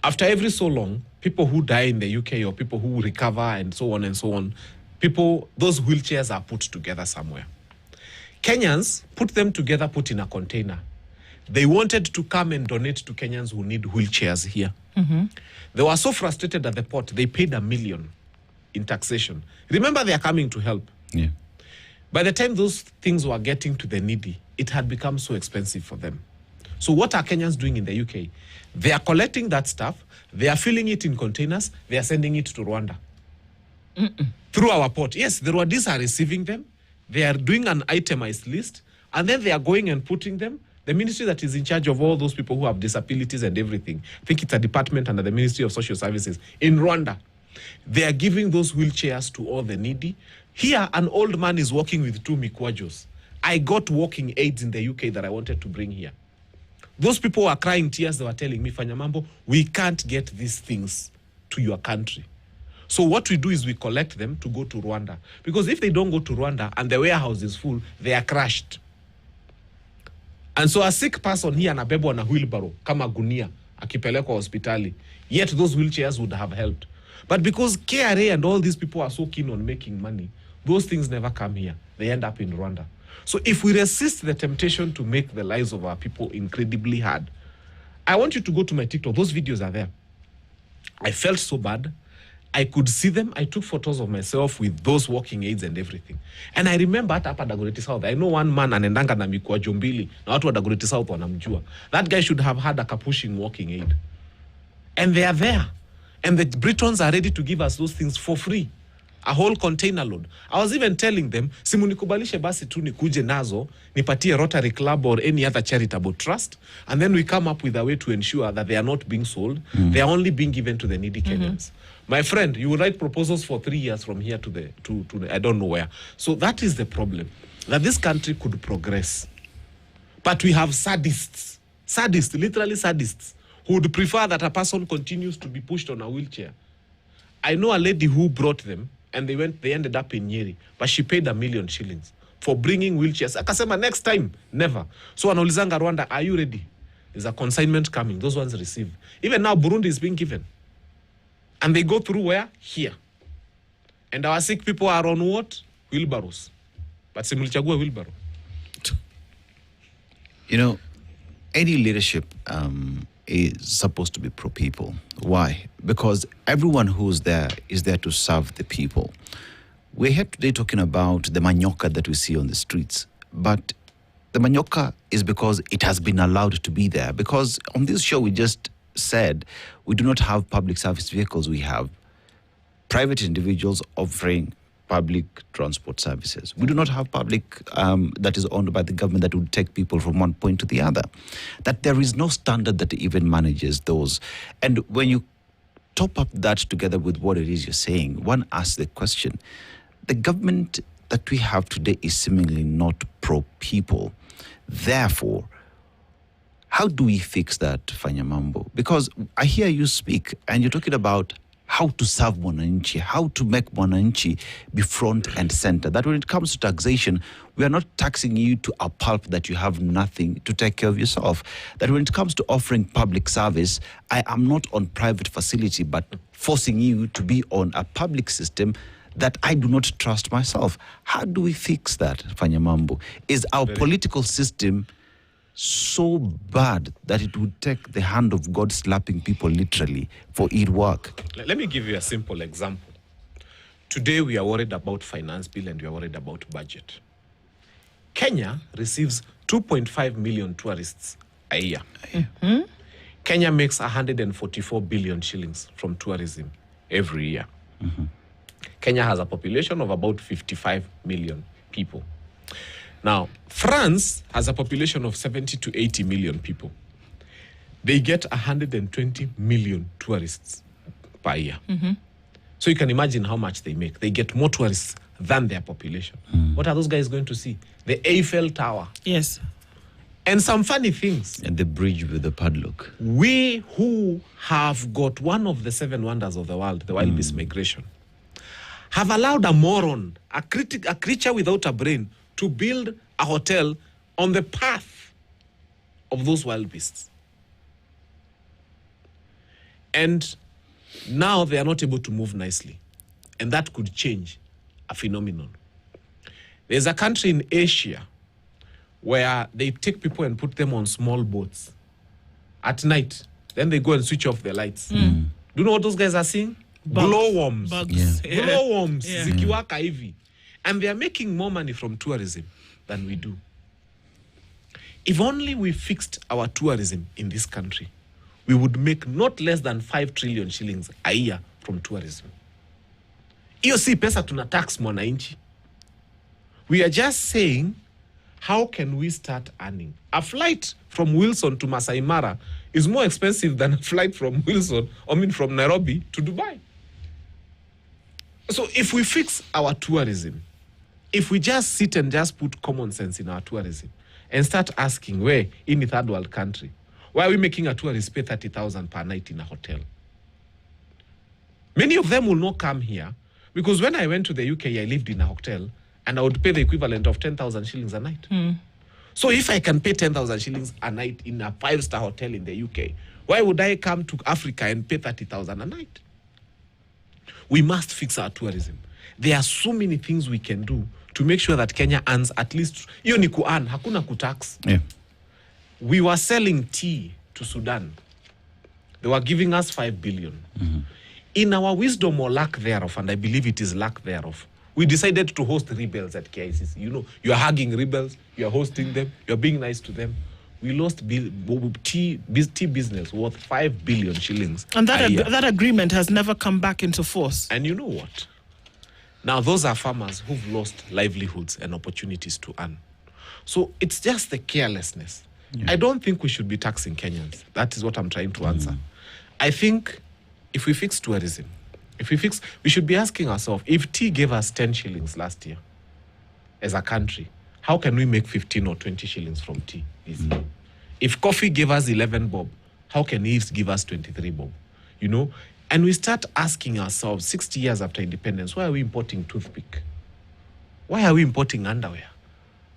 After every so long, people who die in the UK or people who recover and so on, those wheelchairs are put together somewhere. Kenyans put them together, put in a container. They wanted to come and donate to Kenyans who need wheelchairs here. They were so frustrated at the port, they paid $1 million in taxation. Remember, they are coming to help. Yeah. By the time those things were getting to the needy, it had become so expensive for them. So what are Kenyans doing in the UK? They are collecting that stuff, they are filling it in containers, they are sending it to Rwanda. Through our port. Yes, the Rwandese are receiving them, they are doing an itemized list, and then they are going and putting them. The ministry that is in charge of all those people who have disabilities and everything, I think it's a department under the Ministry of Social Services, in Rwanda. They are giving those wheelchairs to all the needy. Here, an old man is walking with 2 mikwajos. I got walking aids in the UK that I wanted to bring here. Those people were crying tears. They were telling me, Fanya Mambo, we can't get these things to your country. So what we do is we collect them to go to Rwanda. Because if they don't go to Rwanda and the warehouse is full, they are crushed. And so a sick person here anabebwa na wheelbarrow, kama gunia, akipelekwa hospitali. Yet those wheelchairs would have helped. But because KRA and all these people are so keen on making money, those things never come here. They end up in Rwanda. So if we resist the temptation to make the lives of our people incredibly hard, I want you to go to my TikTok. Those videos are there. I felt so bad. I could see them. I took photos of myself with those walking aids and everything. And I remember at hapa Dagoretti South, I know one man anendanga na mikuajo mbili na watu wa Dagoretti South wanamjua. That guy should have had a capushing walking aid. And they are there. And the Britons are ready to give us those things for free. A whole container load. I was even telling them, simunikubalishe basi tu nikuje nazo, nipatie Rotary Club or any other charitable trust, and then we come up with a way to ensure that they are not being sold. They are only being given to the needy Kenyans. My friend, you will write proposals for 3 years from here to the I don't know where. So that is the problem, that this country could progress. But we have sadists, literally sadists, who would prefer that a person continues to be pushed on a wheelchair. I know a lady who brought them, and they ended up in Nyeri, but she paid 1 million shillings for bringing wheelchairs. Akasema next time, never. So anaulizanga Rwanda, are you ready? There's a consignment coming. Those ones receive. Even now, Burundi is being given. And they go through where? Here. And our sick people are on what? Wheelbarrows. But simulichagua wheelbarrow. You know, any leadership is supposed to be pro-people. Why? Because everyone who's there is there to serve the people. We're here today talking about the manyoka that we see on the streets. But the manyoka is because it has been allowed to be there. Because on this show, we just said we do not have public service vehicles. We have private individuals offering public transport services. We do not have public that is owned by the government that would take people from one point to the other. That there is no standard that even manages those. And when you top up that together with what it is you're saying, one asks the question, the government that we have today is seemingly not pro-people. Therefore, how do we fix that, Fanya Mambo? Because I hear you speak and you're talking about how to serve Mwananchi, how to make Mwananchi be front and center. That when it comes to taxation, we are not taxing you to a pulp that you have nothing to take care of yourself. That when it comes to offering public service, I am not on private facility, but forcing you to be on a public system that I do not trust myself. How do we fix that, Fanya Mambo? Is our political system so bad that it would take the hand of God slapping people literally for it work? Let me give you a simple example. Today we are worried about finance bill and we are worried about budget. Kenya receives 2.5 million tourists a year. Mm-hmm. Kenya makes 144 billion shillings from tourism every year. Mm-hmm. Kenya has a population of about 55 million people. Now, France has a population of 70 to 80 million people. They get 120 million tourists per year. Mm-hmm. So you can imagine how much they make. They get more tourists than their population. Mm. What are those guys going to see? The Eiffel Tower. Yes. And some funny things. And the bridge with the padlock. We who have got one of the 7 wonders of the world, the wild beast migration, have allowed a moron, a creature without a brain, to build a hotel on the path of those wild beasts. And now they are not able to move nicely. And that could change a phenomenon. There's a country in Asia where they take people and put them on small boats at night. Then they go and switch off the lights. Mm. Do you know what those guys are seeing? Glowworms. Bugs. Yeah. Glowworms. Yeah. Zikiwaka hivi. And they are making more money from tourism than we do. If only we fixed our tourism in this country, we would make not less than 5 trillion shillings a year from tourism. Iyo si pesa tuna tax mwananchi. We are just saying, how can we start earning? A flight from Wilson to Masai Mara is more expensive than a flight from from Nairobi to Dubai. So if we fix our tourism, if we just sit and just put common sense in our tourism and start asking, where in a third world country, why are we making a tourist pay 30,000 per night in a hotel? Many of them will not come here because when I went to the UK, I lived in a hotel and I would pay the equivalent of 10,000 shillings a night. Mm. So if I can pay 10,000 shillings a night in a 5-star hotel in the UK, why would I come to Africa and pay 30,000 a night? We must fix our tourism. There are so many things we can do to make sure that Kenya earns at least, hiyo ni kuearn, hakuna kutax. Yeah. We were selling tea to Sudan. They were giving us 5 billion. Mm-hmm. In our wisdom or lack thereof, and I believe it is lack thereof, we decided to host rebels at KICC. You know, you are hugging rebels, you are hosting them, you are being nice to them. We lost tea business worth 5 billion shillings. And that agreement has never come back into force. And you know what? Now, those are farmers who've lost livelihoods and opportunities to earn. So it's just the carelessness. Yeah. I don't think we should be taxing Kenyans. That is what I'm trying to answer. I think if we fix tourism, we should be asking ourselves, if tea gave us 10 shillings last year as a country, how can we make 15 or 20 shillings from tea this year? If coffee gave us 11 bob, how can Eves give us 23 bob? You know? And we start asking ourselves, 60 years after independence, why are we importing toothpick? Why are we importing underwear?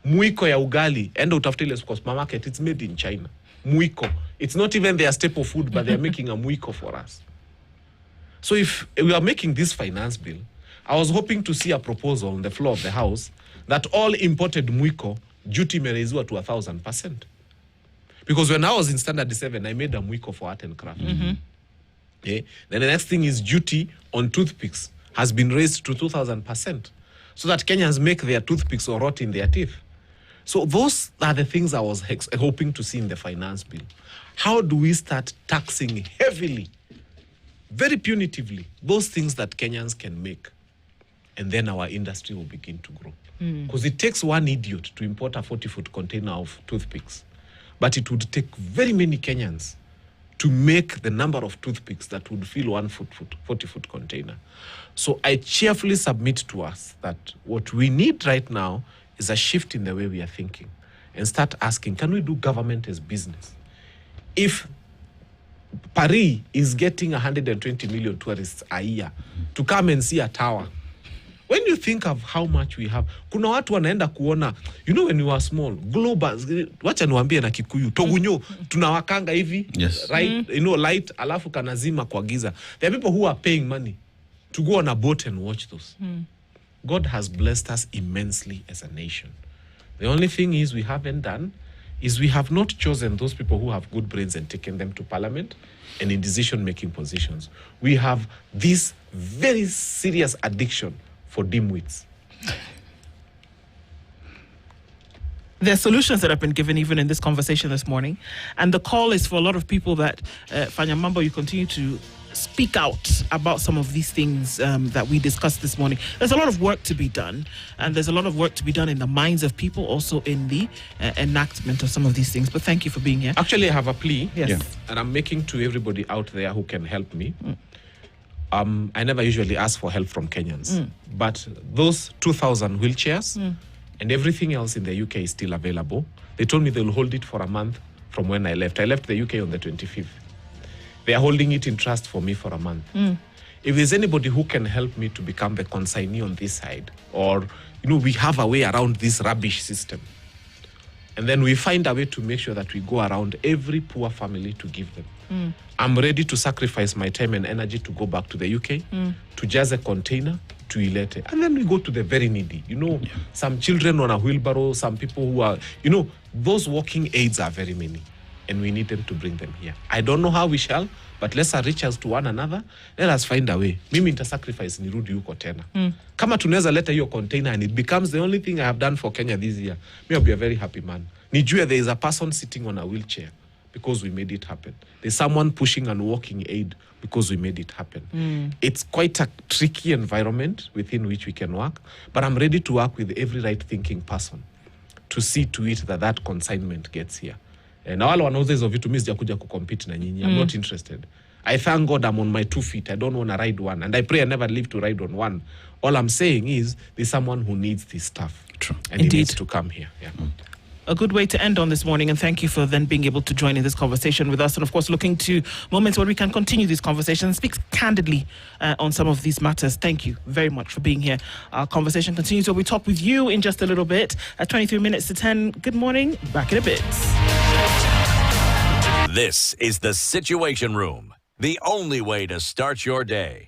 Mwiko ya ugali, enda utafute ile kwa supermarket, it's made in China. Mwiko. It's not even their staple food, but they're making a mwiko for us. So if we are making this finance bill, I was hoping to see a proposal on the floor of the House that all imported mwiko, duty merezua to 1,000%. Because when I was in Standard 7, I made a mwiko for art and craft. Mm-hmm. Okay. Then the next thing is duty on toothpicks has been raised to 2,000%, so that Kenyans make their toothpicks or rot in their teeth. So those are the things I was hoping to see in the finance bill. How do we start taxing heavily, very punitively, those things that Kenyans can make? And then our industry will begin to grow. Because it takes one idiot to import a 40-foot container of toothpicks. But it would take very many Kenyans to make the number of toothpicks that would fill 40-foot container. So I cheerfully submit to us that what we need right now is a shift in the way we are thinking and start asking, can we do government as business? If Paris is getting 120 million tourists a year to come and see a tower, when you think of how much we have, kuna watu wanaenda kuona, you know, when we were small, global, wacha niwaambie na Kikuyu, togunyo, tunawakanga hivi, yes, right, you know, light, alafu kanazima kwa giza. There are people who are paying money to go on a boat and watch those. God has blessed us immensely as a nation. The only thing is we haven't done is we have not chosen those people who have good brains and taken them to parliament and in decision-making positions. We have this very serious addiction for dimwits. There are solutions that have been given even in this conversation this morning. And the call is for a lot of people that, Fanya Mambo, you continue to speak out about some of these things that we discussed this morning. There's a lot of work to be done. And there's a lot of work to be done in the minds of people, also in the enactment of some of these things. But thank you for being here. Actually, I have a plea. Yes. Yeah. And I'm making to everybody out there who can help me. I never usually ask for help from Kenyans. But those 2,000 wheelchairs and everything else in the UK is still available. They told me they'll hold it for a month from when I left. I left the UK on the 25th. They are holding it in trust for me for a month. If there's anybody who can help me to become the consignee on this side, or, you know, we have a way around this rubbish system, and then we find a way to make sure that we go around every poor family to give them. I'm ready to sacrifice my time and energy to go back to the UK, to jazz a container, to Ilete. And then we go to the very needy. You know, some children on a wheelbarrow, some people who are, you know, those walking aids are very many. And we need them to bring them here. I don't know how we shall, but let's reach out to one another. Let us find a way. Mimi nita sacrifice nirudi huko tena. Kama tunaweza leta hiyo container and it becomes the only thing I have done for Kenya this year, me I'll be a very happy man. Nijue there is a person sitting on a wheelchair because we made it happen. There's someone pushing and walking aid because we made it happen. It's quite a tricky environment within which we can work, but I'm ready to work with every right-thinking person to see to it that that consignment gets here. Na wale wanauza hizo vitu mimi sijakuja kucompete na nyinyi. I'm not interested. I thank God I'm on my 2 feet. I don't want to ride one. And I pray I never live to ride on one. All I'm saying is there's someone who needs this stuff. True. And Indeed. he needs to come here. Yeah. A good way to end on this morning, and thank you for then being able to join in this conversation with us, and of course looking to moments where we can continue this conversation and speak candidly on some of these matters. Thank you very much for being here. Our conversation continues where we talk with you in just a little bit at 23 minutes to 10. Good morning, back in a bit. This is the Situation Room, the only way to start your day.